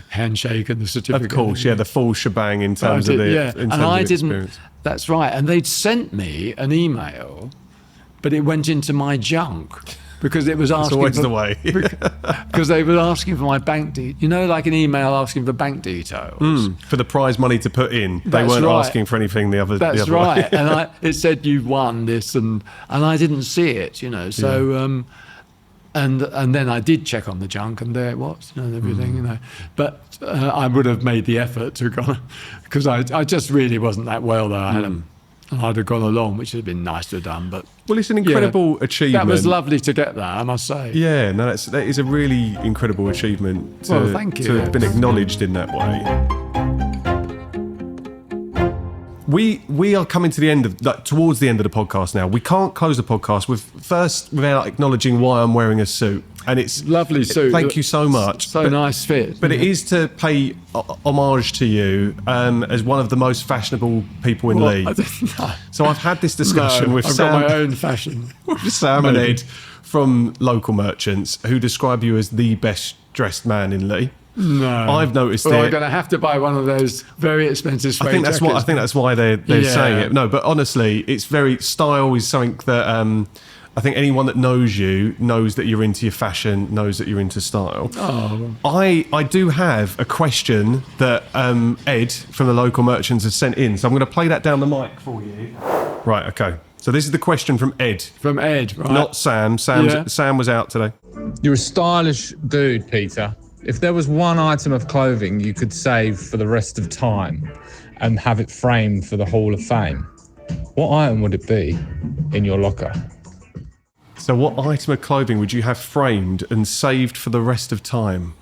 [SPEAKER 1] handshake and the certificate.
[SPEAKER 2] Of course, the full shebang in terms of the
[SPEAKER 1] and I didn't. That's right. And they'd sent me an email, but it went into my junk. Because it was asking
[SPEAKER 2] always the way.
[SPEAKER 1] Because they were asking for my bank details. Like an email asking for bank details.
[SPEAKER 2] For the prize money to put in. They weren't asking for anything the other
[SPEAKER 1] That's
[SPEAKER 2] the other
[SPEAKER 1] right.
[SPEAKER 2] way.
[SPEAKER 1] And it said you've won this, and I didn't see it, So and then I did check on the junk, and there it was, and everything, But I would have made the effort to go, because I just really wasn't that well though. I'd have gone along, which would have been nice to have done. But
[SPEAKER 2] well, it's an incredible achievement.
[SPEAKER 1] That was lovely to get that, I must say.
[SPEAKER 2] Yeah, no, that is a really incredible achievement
[SPEAKER 1] thank you.
[SPEAKER 2] To have been acknowledged in that way. We are coming to the end of towards the end of the podcast now. We can't close the podcast without acknowledging why I'm wearing a suit. And it's
[SPEAKER 1] lovely suit.
[SPEAKER 2] Thank you so much.
[SPEAKER 1] So nice fit.
[SPEAKER 2] But it is to pay homage to you as one of the most fashionable people in Leigh. So I've had this discussion with Sam.
[SPEAKER 1] I've got my own fashion.
[SPEAKER 2] With Sam and Ed from Local Merchants, who describe you as the best dressed man in Leigh.
[SPEAKER 1] No,
[SPEAKER 2] I've noticed it.
[SPEAKER 1] I'm going to have to buy one of those very expensive suede jackets.
[SPEAKER 2] I think that's why they're saying it. No, but honestly, it's style is something that I think anyone that knows you knows that you're into your fashion, knows that you're into style.
[SPEAKER 1] Oh.
[SPEAKER 2] I do have a question that Ed from the Local Merchants has sent in, so I'm going to play that down the mic for you. Right, okay. So this is the question from Ed.
[SPEAKER 1] From Ed, right?
[SPEAKER 2] Not Sam. Sam was out today.
[SPEAKER 3] You're a stylish dude, Peter. If there was one item of clothing you could save for the rest of time and have it framed for the Hall of Fame, what item would it be in your locker?
[SPEAKER 2] So what item of clothing would you have framed and saved for the rest of time?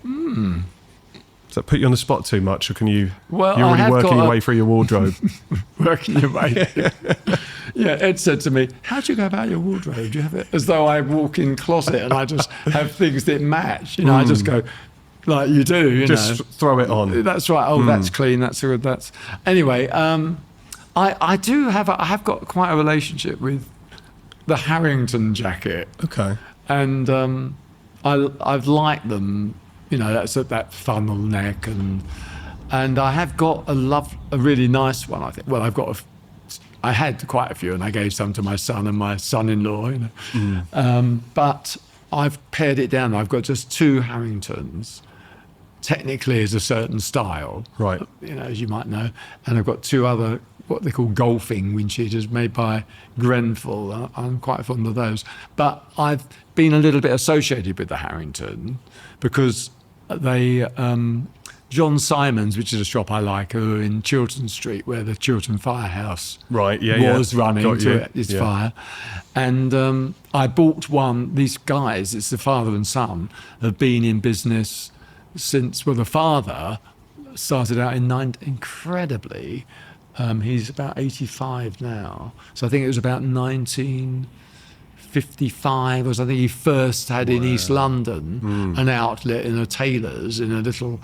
[SPEAKER 2] Does that put you on the spot too much, or can you?
[SPEAKER 1] Well,
[SPEAKER 2] you're already working your way through your wardrobe.
[SPEAKER 1] Working your way. Yeah, Ed said to me, "How do you go about your wardrobe? Do you have it?" As though I walk in closet and I just have things that match. I just go like you do.
[SPEAKER 2] Just throw it on.
[SPEAKER 1] That's right. Oh, that's clean. That's good. That's anyway. I have got quite a relationship with the Harrington jacket.
[SPEAKER 2] Okay.
[SPEAKER 1] And I've liked them. That's that funnel neck, and I have got a really nice one. I think. Well, I had quite a few, and I gave some to my son and my son-in-law. But I've pared it down. I've got just 2 Harringtons. Technically, is a certain style,
[SPEAKER 2] right?
[SPEAKER 1] As you might know, and I've got 2 other what they call golfing wind cheaters made by Grenfell. I'm quite fond of those. But I've been a little bit associated with the Harrington because they, John Simon's, which is a shop I like, who are in Chiltern Street, where the Chiltern Firehouse was running to its fire. And I bought one. These guys, it's the father and son, have been in business since, the father started out incredibly. He's about 85 now. So I think it was about 1955 or something. He first had in East London an outlet in a tailor's in a little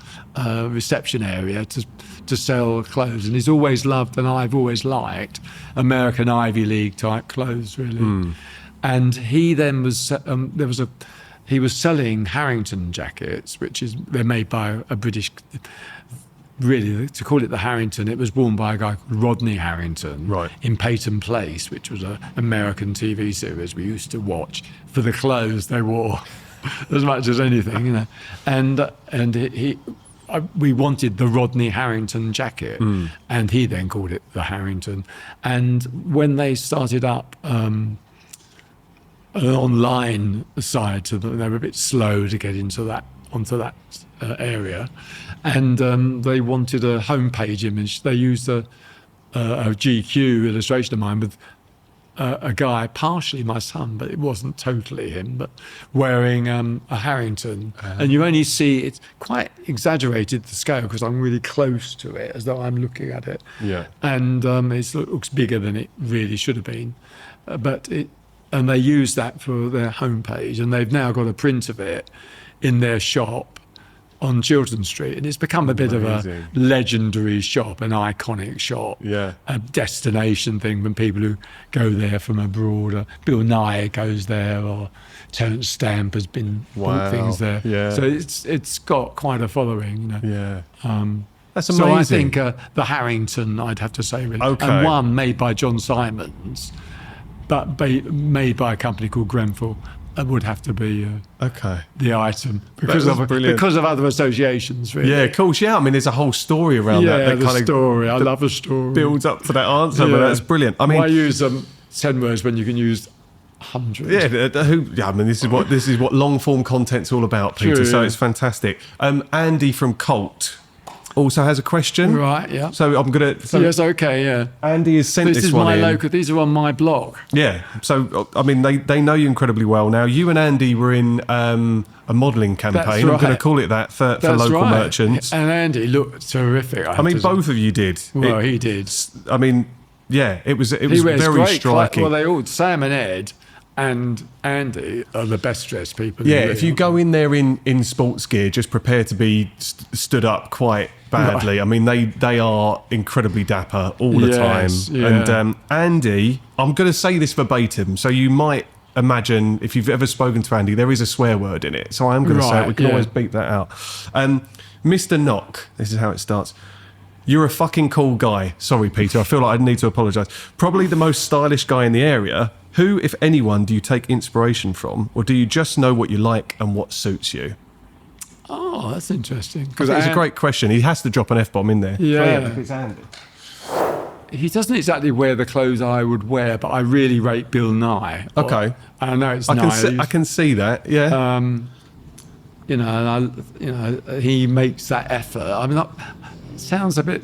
[SPEAKER 1] reception area to sell clothes. And he's always loved, and I've always liked, American Ivy League type clothes, really. And he then was, he was selling Harrington jackets, they're made by a British. Really, to call it the Harrington, it was worn by a guy called Rodney Harrington in Peyton Place, which was an American TV series we used to watch for the clothes they wore as much as anything, And we wanted the Rodney Harrington jacket, and he then called it the Harrington. And when they started up an online side to them, they were a bit slow to get onto that area. And they wanted a homepage image. They used a GQ illustration of mine with a guy, partially my son, but it wasn't totally him, but wearing a Harrington. And you only see, it's quite exaggerated the scale because I'm really close to it, as though I'm looking at it.
[SPEAKER 2] Yeah.
[SPEAKER 1] And it looks bigger than it really should have been. And they used that for their homepage, and they've now got a print of it in their shop. on Chiltern Street, and it's become a bit of a legendary shop, an iconic shop, a destination thing when people who go there from abroad. Bill Nye goes there, or Terence Stamp has been bought things there. So it's got quite a following. That's amazing. So I think the Harrington, I'd have to say, really, and one made by John Simons, but made by a company called Grenfell. It would have to be the item because of other associations, really.
[SPEAKER 2] Yeah, of course. Yeah, I mean, there's a whole story around that.
[SPEAKER 1] Yeah, the story. I love a story.
[SPEAKER 2] Builds up to that answer, but that's brilliant. I mean,
[SPEAKER 1] why use 10 words when you can use hundreds?
[SPEAKER 2] Yeah, I mean, this is what long form content's all about, Peter.
[SPEAKER 1] True,
[SPEAKER 2] so it's fantastic. Andy from Colt also has a question.
[SPEAKER 1] Right, yeah.
[SPEAKER 2] So I'm going to...
[SPEAKER 1] yes, okay, yeah.
[SPEAKER 2] Andy has sent this one in.
[SPEAKER 1] These are on my blog.
[SPEAKER 2] Yeah. So, I mean, they know you incredibly well. Now, you and Andy were in a modelling campaign.
[SPEAKER 1] That's right.
[SPEAKER 2] I'm going to call it that for local merchants.
[SPEAKER 1] And Andy looked terrific.
[SPEAKER 2] I mean, both of you did.
[SPEAKER 1] Well, he did.
[SPEAKER 2] I mean, yeah, it was very striking.
[SPEAKER 1] Well, Sam and Ed and Andy are the best dressed people.
[SPEAKER 2] Yeah, if you go in there in sports gear, just prepare to be stood up quite badly. I mean, they are incredibly dapper all the time. Yeah. And Andy, I'm going to say this verbatim, so you might imagine, if you've ever spoken to Andy, there is a swear word in it. So I am going to say it. We can always beep that out. Mr. Knock, this is how it starts. You're a fucking cool guy. Sorry, Peter, I feel like I need to apologise. Probably the most stylish guy in the area. Who, if anyone, do you take inspiration from? Or do you just know what you like and what suits you?
[SPEAKER 1] Oh, that's interesting.
[SPEAKER 2] Because it's a great question. He has to drop an F-bomb in there.
[SPEAKER 1] Yeah.
[SPEAKER 2] It's Andy.
[SPEAKER 1] He doesn't exactly wear the clothes I would wear, but I really rate Bill Nye.
[SPEAKER 2] Okay.
[SPEAKER 1] I know it's Nye.
[SPEAKER 2] I can see that, yeah.
[SPEAKER 1] He makes that effort. I mean, it sounds a bit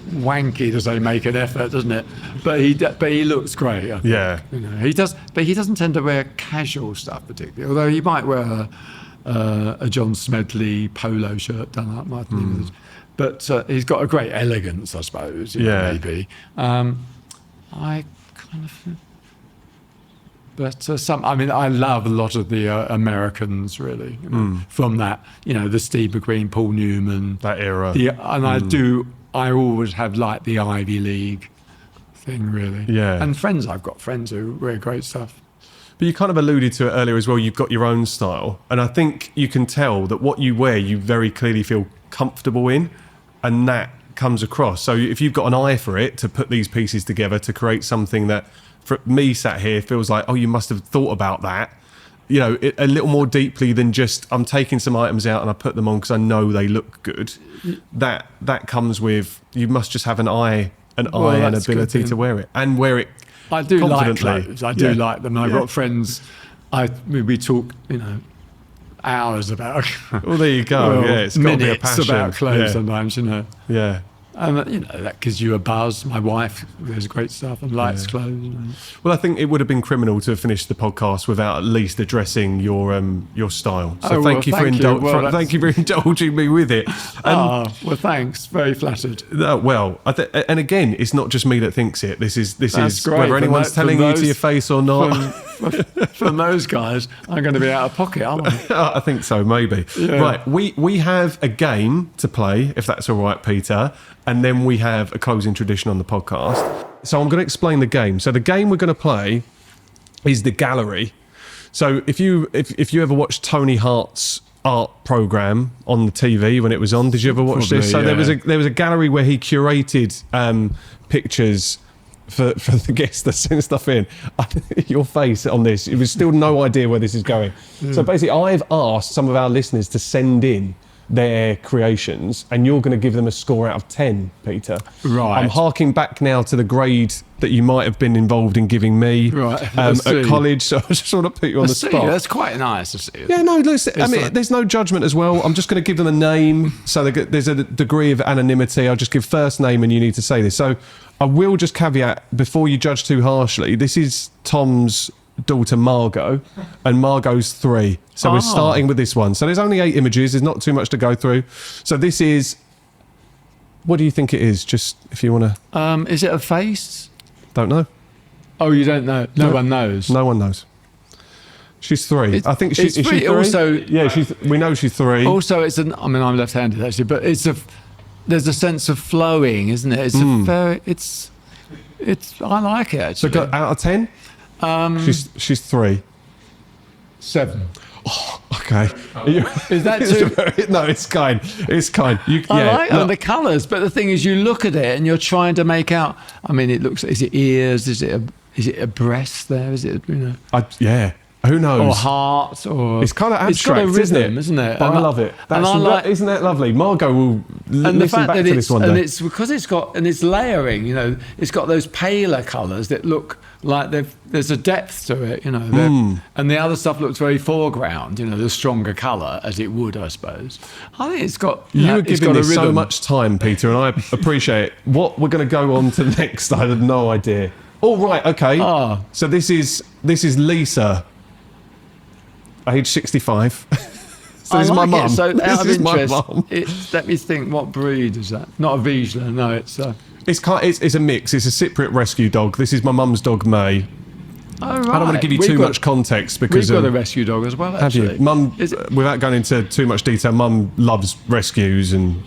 [SPEAKER 1] wanky to say make an effort, doesn't it? But he looks great.
[SPEAKER 2] Yeah.
[SPEAKER 1] He does, but he doesn't tend to wear casual stuff particularly. Although he might wear a John Smedley polo shirt done up, might think. But he's got a great elegance, I suppose. Maybe. I kind of. But I love a lot of the Americans, really, from that, the Steve McQueen, Paul Newman,
[SPEAKER 2] that era.
[SPEAKER 1] I always have liked the Ivy League thing, really.
[SPEAKER 2] Yeah.
[SPEAKER 1] And I've got friends who wear great stuff.
[SPEAKER 2] But you kind of alluded to it earlier as well. You've got your own style, and I think you can tell that what you wear, you very clearly feel comfortable in, and that comes across. So if you've got an eye for it to put these pieces together to create something that, for me sat here, feels like, oh, you must have thought about that, a little more deeply than just I'm taking some items out and I put them on because I know they look good. That comes with, you must just have an eye and ability to wear it and wear it.
[SPEAKER 1] I do like clothes. I do like them. I've got friends. We talk, hours about.
[SPEAKER 2] Well, there you go. It's got to be a passion
[SPEAKER 1] about clothes sometimes.
[SPEAKER 2] Yeah.
[SPEAKER 1] And that gives you a buzz. My wife wears great stuff and likes clothes.
[SPEAKER 2] Well, I think it would have been criminal to have finished the podcast without at least addressing your style. So thank you for indulging me with it.
[SPEAKER 1] Well, thanks. Very flattered.
[SPEAKER 2] And again, it's not just me that thinks it. This is
[SPEAKER 1] great.
[SPEAKER 2] Whether anyone's telling you to your face or not.
[SPEAKER 1] From those guys, I'm going to be out of pocket, aren't I?
[SPEAKER 2] I think so, maybe. Yeah. Right, we have a game to play, if that's all right, Peter. And then we have a closing tradition on the podcast. So I'm going to explain the game. So the game we're going to play is the gallery. So if you ever watched Tony Hart's art program on the TV when it was on, did you ever watch this? So there was a gallery where he curated pictures for the guests that send stuff in. Your face on this, it was still no idea where this is going. So basically, I've asked some of our listeners to send in their creations, and you're going to give them a score out of 10, Peter.
[SPEAKER 1] Right.
[SPEAKER 2] I'm harking back now to the grade that you might have been involved in giving me at college, so I just want to put you on the spot.
[SPEAKER 1] That's quite nice to see.
[SPEAKER 2] Yeah, no, listen, there's no judgment as well. I'm just going to give them a name, so there's a degree of anonymity. I'll just give first name and you need to say this. So I will just caveat, before you judge too harshly, this is Tom's daughter Margot, and Margot's 3. So we're starting with this one. So there's only 8 images. There's not too much to go through. So this is, what do you think it is? Just if you want to...
[SPEAKER 1] is it a face?
[SPEAKER 2] Don't know.
[SPEAKER 1] Oh, you don't know? No one knows?
[SPEAKER 2] No one knows. She's 3. I think
[SPEAKER 1] it's
[SPEAKER 2] is she
[SPEAKER 1] 3.
[SPEAKER 2] 3?
[SPEAKER 1] Also,
[SPEAKER 2] yeah, we know she's 3.
[SPEAKER 1] Also, I mean, I'm left-handed actually, but there's a sense of flowing, isn't it? I like it actually.
[SPEAKER 2] So out of 10? She's 3.
[SPEAKER 1] 7.
[SPEAKER 2] Oh, okay.
[SPEAKER 1] Is that too?
[SPEAKER 2] No, it's kind. It's kind.
[SPEAKER 1] I like the colours, but the thing is, you look at it and you're trying to make out. I mean, it looks. Is it ears? Is it a breast? There? Is it?
[SPEAKER 2] Yeah. Who knows?
[SPEAKER 1] Or heart? Or
[SPEAKER 2] it's kind of abstract,
[SPEAKER 1] it's got a rhythm, isn't it?
[SPEAKER 2] But I love it. Isn't that lovely? Margot will
[SPEAKER 1] and the fact
[SPEAKER 2] back
[SPEAKER 1] that
[SPEAKER 2] to this one day.
[SPEAKER 1] And it's because it's layering. It's got those paler colours that look like there's a depth to it. And the other stuff looks very foreground. The stronger colour, as it would, I suppose. I think it's got.
[SPEAKER 2] You were giving this so
[SPEAKER 1] rhythm.
[SPEAKER 2] much time, Peter, and I appreciate it. What we're going to go on to next, I had no idea. Oh right, okay. So this is Lisa. Age 65. So this is my mum.
[SPEAKER 1] So
[SPEAKER 2] This
[SPEAKER 1] out of
[SPEAKER 2] is my
[SPEAKER 1] interest,
[SPEAKER 2] mum.
[SPEAKER 1] let me think. What breed is that? Not a Vizsla. No, it's.
[SPEAKER 2] It's a mix. It's a Cypriot rescue dog. This is my mum's dog, May.
[SPEAKER 1] Oh, right.
[SPEAKER 2] I don't want to give you too much context because
[SPEAKER 1] we've got a rescue dog as well. Actually.
[SPEAKER 2] Have you, Mum? Without going into too much detail, Mum loves rescues and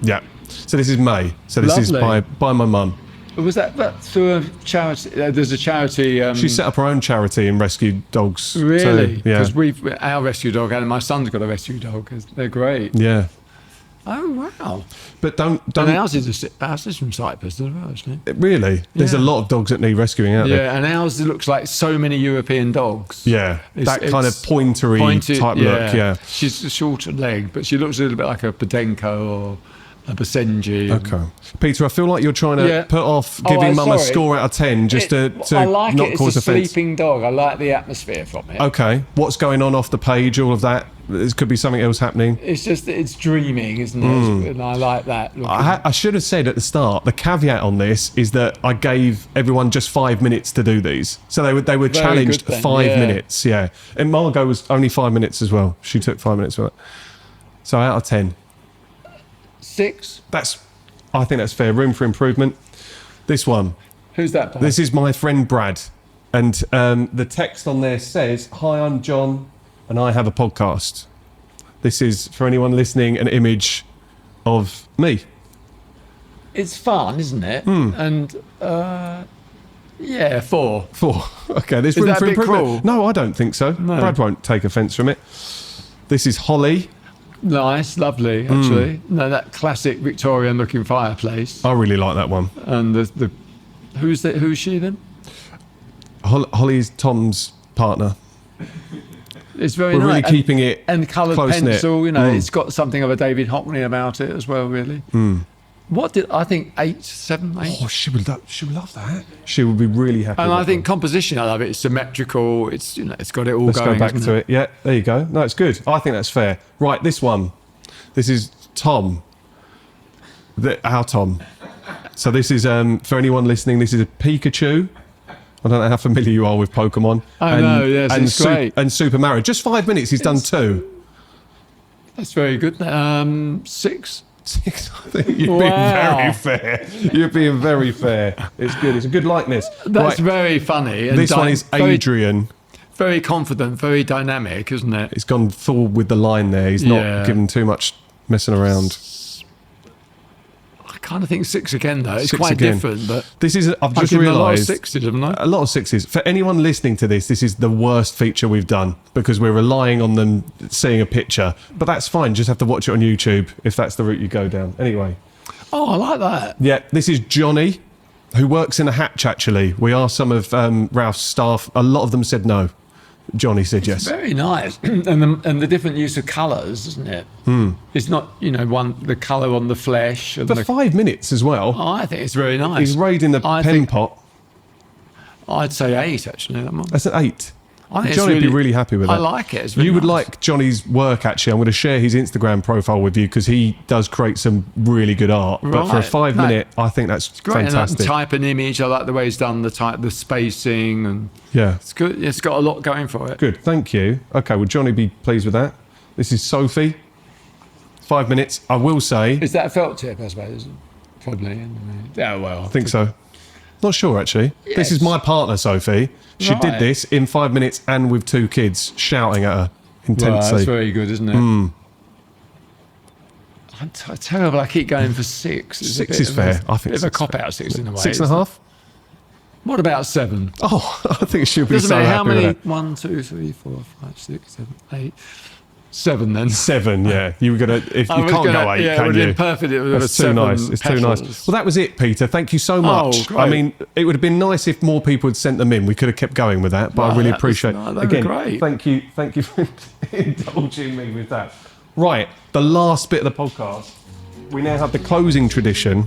[SPEAKER 2] yeah. So this is May. So this is by my mum.
[SPEAKER 1] Was that through a charity? There's a charity.
[SPEAKER 2] She set up her own charity and rescued dogs.
[SPEAKER 1] Really?
[SPEAKER 2] Yeah.
[SPEAKER 1] Because our rescue dog, and my son's got a rescue dog. They're great.
[SPEAKER 2] Yeah.
[SPEAKER 1] Oh wow!
[SPEAKER 2] But don't.
[SPEAKER 1] And ours is from Cyprus as well, isn't it?
[SPEAKER 2] Really? There's a lot of dogs that need rescuing out there.
[SPEAKER 1] Yeah, and ours looks like so many European dogs.
[SPEAKER 2] Yeah, that kind of pointy type look. Yeah.
[SPEAKER 1] She's a shorter leg, but she looks a little bit like a Podenco or a Basenji.
[SPEAKER 2] Okay, Peter, I feel like you're trying to put off giving Mum a score out of 10 just to
[SPEAKER 1] I like
[SPEAKER 2] not
[SPEAKER 1] it.
[SPEAKER 2] cause
[SPEAKER 1] It's a
[SPEAKER 2] offence.
[SPEAKER 1] sleeping dog. I like the atmosphere from it.
[SPEAKER 2] Okay, what's going on off the page? All of that. There could be something else happening.
[SPEAKER 1] It's just that it's dreaming, isn't it? And I like that.
[SPEAKER 2] I should have said at the start, the caveat on this is that I gave everyone just 5 minutes to do these. So they were challenged 5 minutes. Yeah. And Margot was only 5 minutes as well. She took 5 minutes for it. So out of 10.
[SPEAKER 1] 6.
[SPEAKER 2] I think that's fair. Room for improvement. This one.
[SPEAKER 1] Who's that by?
[SPEAKER 2] This is my friend Brad. And the text on there says, "Hi, I'm John and I have a podcast." This is, for anyone listening, an image of me.
[SPEAKER 1] It's fun, isn't it? And 4.
[SPEAKER 2] 4. Okay, there's
[SPEAKER 1] Is
[SPEAKER 2] room
[SPEAKER 1] that
[SPEAKER 2] for
[SPEAKER 1] a bit
[SPEAKER 2] improvement.
[SPEAKER 1] cruel?
[SPEAKER 2] No, I don't think so.
[SPEAKER 1] No.
[SPEAKER 2] Brad won't take offence from it. This is Holly.
[SPEAKER 1] Nice, lovely, actually. No, that classic Victorian-looking fireplace.
[SPEAKER 2] I really like that one.
[SPEAKER 1] And the who's she then?
[SPEAKER 2] Holly's Tom's partner.
[SPEAKER 1] It's very
[SPEAKER 2] We're
[SPEAKER 1] nice.
[SPEAKER 2] really keeping it
[SPEAKER 1] and coloured
[SPEAKER 2] close-knit.
[SPEAKER 1] pencil. It's got something of a David Hockney about it as well. Really. What did I think? 8, 7, 8.
[SPEAKER 2] Oh, she would love that. She would be really happy.
[SPEAKER 1] And
[SPEAKER 2] with
[SPEAKER 1] I think
[SPEAKER 2] that.
[SPEAKER 1] composition, I love it. It's symmetrical. It's it's got it all
[SPEAKER 2] Let's
[SPEAKER 1] going.
[SPEAKER 2] go back to it. Yeah, there you go. No, it's good. I think that's fair. Right, this one. This is Tom. Our Tom. So this is for anyone listening. This is a Pikachu. I don't know how familiar you are with Pokemon.
[SPEAKER 1] I know. Yes, it's great.
[SPEAKER 2] And Super Mario. Just 5 minutes. He's done 2.
[SPEAKER 1] That's very good. 6.
[SPEAKER 2] 6. I think you're being very fair. You're being very fair. It's good. It's a good likeness.
[SPEAKER 1] That's very funny. And
[SPEAKER 2] this one is Adrian.
[SPEAKER 1] Very confident, very dynamic, isn't it?
[SPEAKER 2] He's gone full with the line there. He's not given too much messing around.
[SPEAKER 1] I kind of think 6 again, though. It's
[SPEAKER 2] 6
[SPEAKER 1] quite
[SPEAKER 2] again.
[SPEAKER 1] different, but
[SPEAKER 2] This is. I've just
[SPEAKER 1] given a lot of
[SPEAKER 2] realised
[SPEAKER 1] 6s, haven't I?
[SPEAKER 2] a lot of 6s. For anyone listening to this is the worst feature we've done because we're relying on them seeing a picture. But that's fine. Just have to watch it on YouTube if that's the route you go down. Anyway.
[SPEAKER 1] Oh, I like that.
[SPEAKER 2] Yeah, this is Johnny, who works in a hatch. Actually, we asked some of Ralph's staff. A lot of them said no. Johnny said yes.
[SPEAKER 1] Very nice, and the different use of colours, isn't it? It's not the colour on the flesh. And
[SPEAKER 2] For 5 minutes as well.
[SPEAKER 1] Oh, I think it's very nice.
[SPEAKER 2] He's raiding the pen pot.
[SPEAKER 1] I'd say 8 actually. That one.
[SPEAKER 2] That's an 8.
[SPEAKER 1] I think
[SPEAKER 2] Johnny would be really happy with that.
[SPEAKER 1] I like it. It's really
[SPEAKER 2] You would
[SPEAKER 1] nice.
[SPEAKER 2] like Johnny's work, actually. I'm going to share his Instagram profile with you because he does create some really good art. But for a
[SPEAKER 1] Right.
[SPEAKER 2] 5 minute, I think that's
[SPEAKER 1] Great,
[SPEAKER 2] fantastic.
[SPEAKER 1] and type an image. I like the way he's done the spacing, and
[SPEAKER 2] Yeah.
[SPEAKER 1] it's good. It's got a lot going for it.
[SPEAKER 2] Good, thank you. Okay, would Johnny be pleased with that? This is Sophie. 5 minutes. I will say,
[SPEAKER 1] Is that a felt tip? I suppose probably. Yeah, well,
[SPEAKER 2] I think so. Not sure, actually.
[SPEAKER 1] Yes.
[SPEAKER 2] This is my partner, Sophie. She did
[SPEAKER 1] Right.
[SPEAKER 2] this in 5 minutes and with 2 kids shouting at her
[SPEAKER 1] Well,
[SPEAKER 2] intensely.
[SPEAKER 1] that's very good, isn't it? I'm terrible. I keep going for 6. It's a
[SPEAKER 2] 6
[SPEAKER 1] bit
[SPEAKER 2] is
[SPEAKER 1] of
[SPEAKER 2] fair.
[SPEAKER 1] A,
[SPEAKER 2] I think
[SPEAKER 1] bit of a
[SPEAKER 2] 6 is
[SPEAKER 1] cop
[SPEAKER 2] fair.
[SPEAKER 1] out 6 in a way.
[SPEAKER 2] 6.5?
[SPEAKER 1] What about 7?
[SPEAKER 2] Oh, I think she'll be
[SPEAKER 1] Doesn't
[SPEAKER 2] so
[SPEAKER 1] matter
[SPEAKER 2] happy
[SPEAKER 1] how many.
[SPEAKER 2] with that.
[SPEAKER 1] 1, 2, 3, 4, 5, 6, 7, 8. 7 then.
[SPEAKER 2] 7, yeah. You were gonna. If you can't go 8,
[SPEAKER 1] yeah, it
[SPEAKER 2] can
[SPEAKER 1] would have
[SPEAKER 2] you?
[SPEAKER 1] been perfect. It would have
[SPEAKER 2] That's too
[SPEAKER 1] 7
[SPEAKER 2] nice. It's too nice.
[SPEAKER 1] petals.
[SPEAKER 2] Well, that was it, Peter. Thank you so much.
[SPEAKER 1] great.
[SPEAKER 2] I mean, it would have been nice if more people had sent them in. We could have kept going with that, but I
[SPEAKER 1] Well,
[SPEAKER 2] really
[SPEAKER 1] that was-
[SPEAKER 2] appreciate
[SPEAKER 1] no, that
[SPEAKER 2] it. Again,
[SPEAKER 1] was great.
[SPEAKER 2] thank you for indulging me with that. Right, the last bit of the podcast. We now have the closing tradition,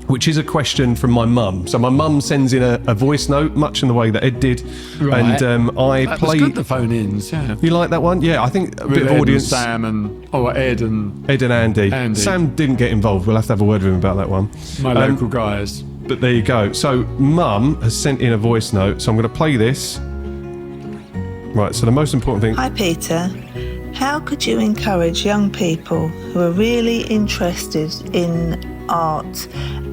[SPEAKER 2] which is a question from my mum. So my mum sends in a voice note, much in the way that Ed did,
[SPEAKER 1] Right.
[SPEAKER 2] and I
[SPEAKER 1] That
[SPEAKER 2] play.
[SPEAKER 1] was good, the phone-ins, yeah.
[SPEAKER 2] You like that one? Yeah, I think a
[SPEAKER 1] With
[SPEAKER 2] bit of
[SPEAKER 1] Ed
[SPEAKER 2] audience.
[SPEAKER 1] and Sam and... Oh, Ed and
[SPEAKER 2] Ed and Andy.
[SPEAKER 1] Andy.
[SPEAKER 2] Sam didn't get involved. We'll have to have a word with him about that one.
[SPEAKER 1] my local guys.
[SPEAKER 2] But there you go. So Mum has sent in a voice note. So I'm going to play this. Right. So the most important thing.
[SPEAKER 4] Hi Peter, how could you encourage young people who are really interested in art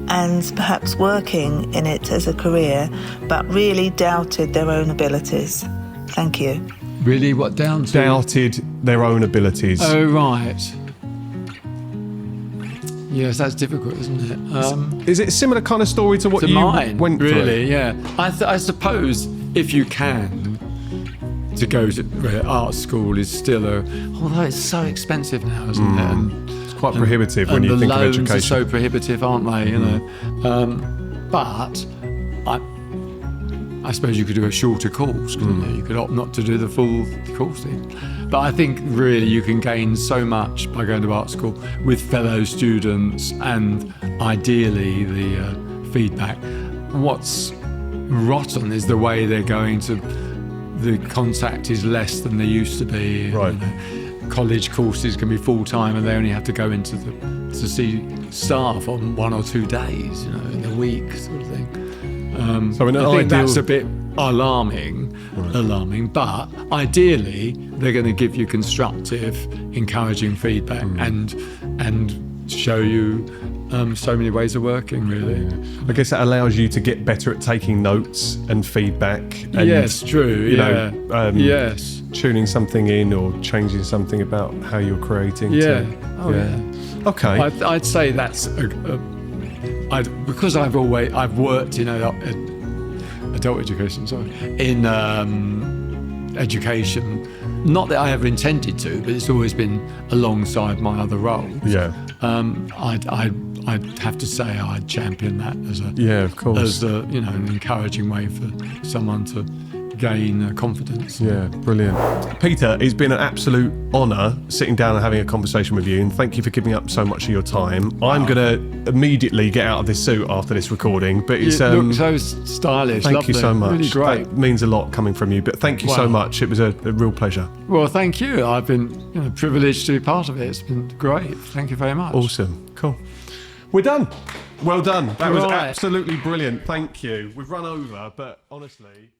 [SPEAKER 4] and perhaps working in it as a career but really doubted their own abilities? Thank you.
[SPEAKER 1] Really, what down to?
[SPEAKER 2] Doubted their own abilities.
[SPEAKER 1] Oh, right. Yes, that's difficult, isn't it?
[SPEAKER 2] Is it a similar kind of story to what
[SPEAKER 1] To
[SPEAKER 2] you
[SPEAKER 1] mine,
[SPEAKER 2] went through?
[SPEAKER 1] really, yeah. I suppose if you can, to go to art school is still although it's so expensive now, isn't it? And,
[SPEAKER 2] It's quite prohibitive when you
[SPEAKER 1] the
[SPEAKER 2] think of
[SPEAKER 1] loans
[SPEAKER 2] education.
[SPEAKER 1] are so prohibitive, aren't they? You know, but I suppose you could do a shorter course, couldn't you? You could opt not to do the full course thing. But I think really you can gain so much by going to art school with fellow students and ideally the feedback. What's rotten is the way they're going to. The contact is less than they used to be.
[SPEAKER 2] Right.
[SPEAKER 1] You know, college courses can be full time, and they only have to go into to see staff on 1 or 2 days, you know, in a week, sort of thing.
[SPEAKER 2] So in an
[SPEAKER 1] I think
[SPEAKER 2] ideal-
[SPEAKER 1] that's a bit alarming, but ideally they're going to give you constructive, encouraging feedback and show you so many ways of working, really.
[SPEAKER 2] I guess that allows you to get better at taking notes and feedback. And,
[SPEAKER 1] Yes, true.
[SPEAKER 2] you
[SPEAKER 1] Yeah.
[SPEAKER 2] know,
[SPEAKER 1] Yes.
[SPEAKER 2] tuning something in or changing something about how you're creating.
[SPEAKER 1] Yeah. Oh, yeah.
[SPEAKER 2] Okay.
[SPEAKER 1] I'd say that's because I've worked in adult education, in education. Not that I ever intended to, but it's always been alongside my other roles.
[SPEAKER 2] Yeah.
[SPEAKER 1] I'd have to say I'd champion that
[SPEAKER 2] Yeah, of course.
[SPEAKER 1] as a an encouraging way for someone to gain confidence.
[SPEAKER 2] Yeah, brilliant. Peter, it's been an absolute honour sitting down and having a conversation with you, and thank you for giving up so much of your time. I'm going to immediately get out of this suit after this recording, but it's
[SPEAKER 1] You look so stylish.
[SPEAKER 2] thank
[SPEAKER 1] Lovely.
[SPEAKER 2] you so much.
[SPEAKER 1] Really great.
[SPEAKER 2] That means a lot coming from you, but thank you so
[SPEAKER 1] Wow.
[SPEAKER 2] much. It was a real pleasure.
[SPEAKER 1] Well, thank you. I've been privileged to be part of it. It's been great. Thank you very much.
[SPEAKER 2] Awesome. Cool. We're done. Well done. That was
[SPEAKER 1] Right.
[SPEAKER 2] absolutely brilliant. Thank you. We've run over, but honestly...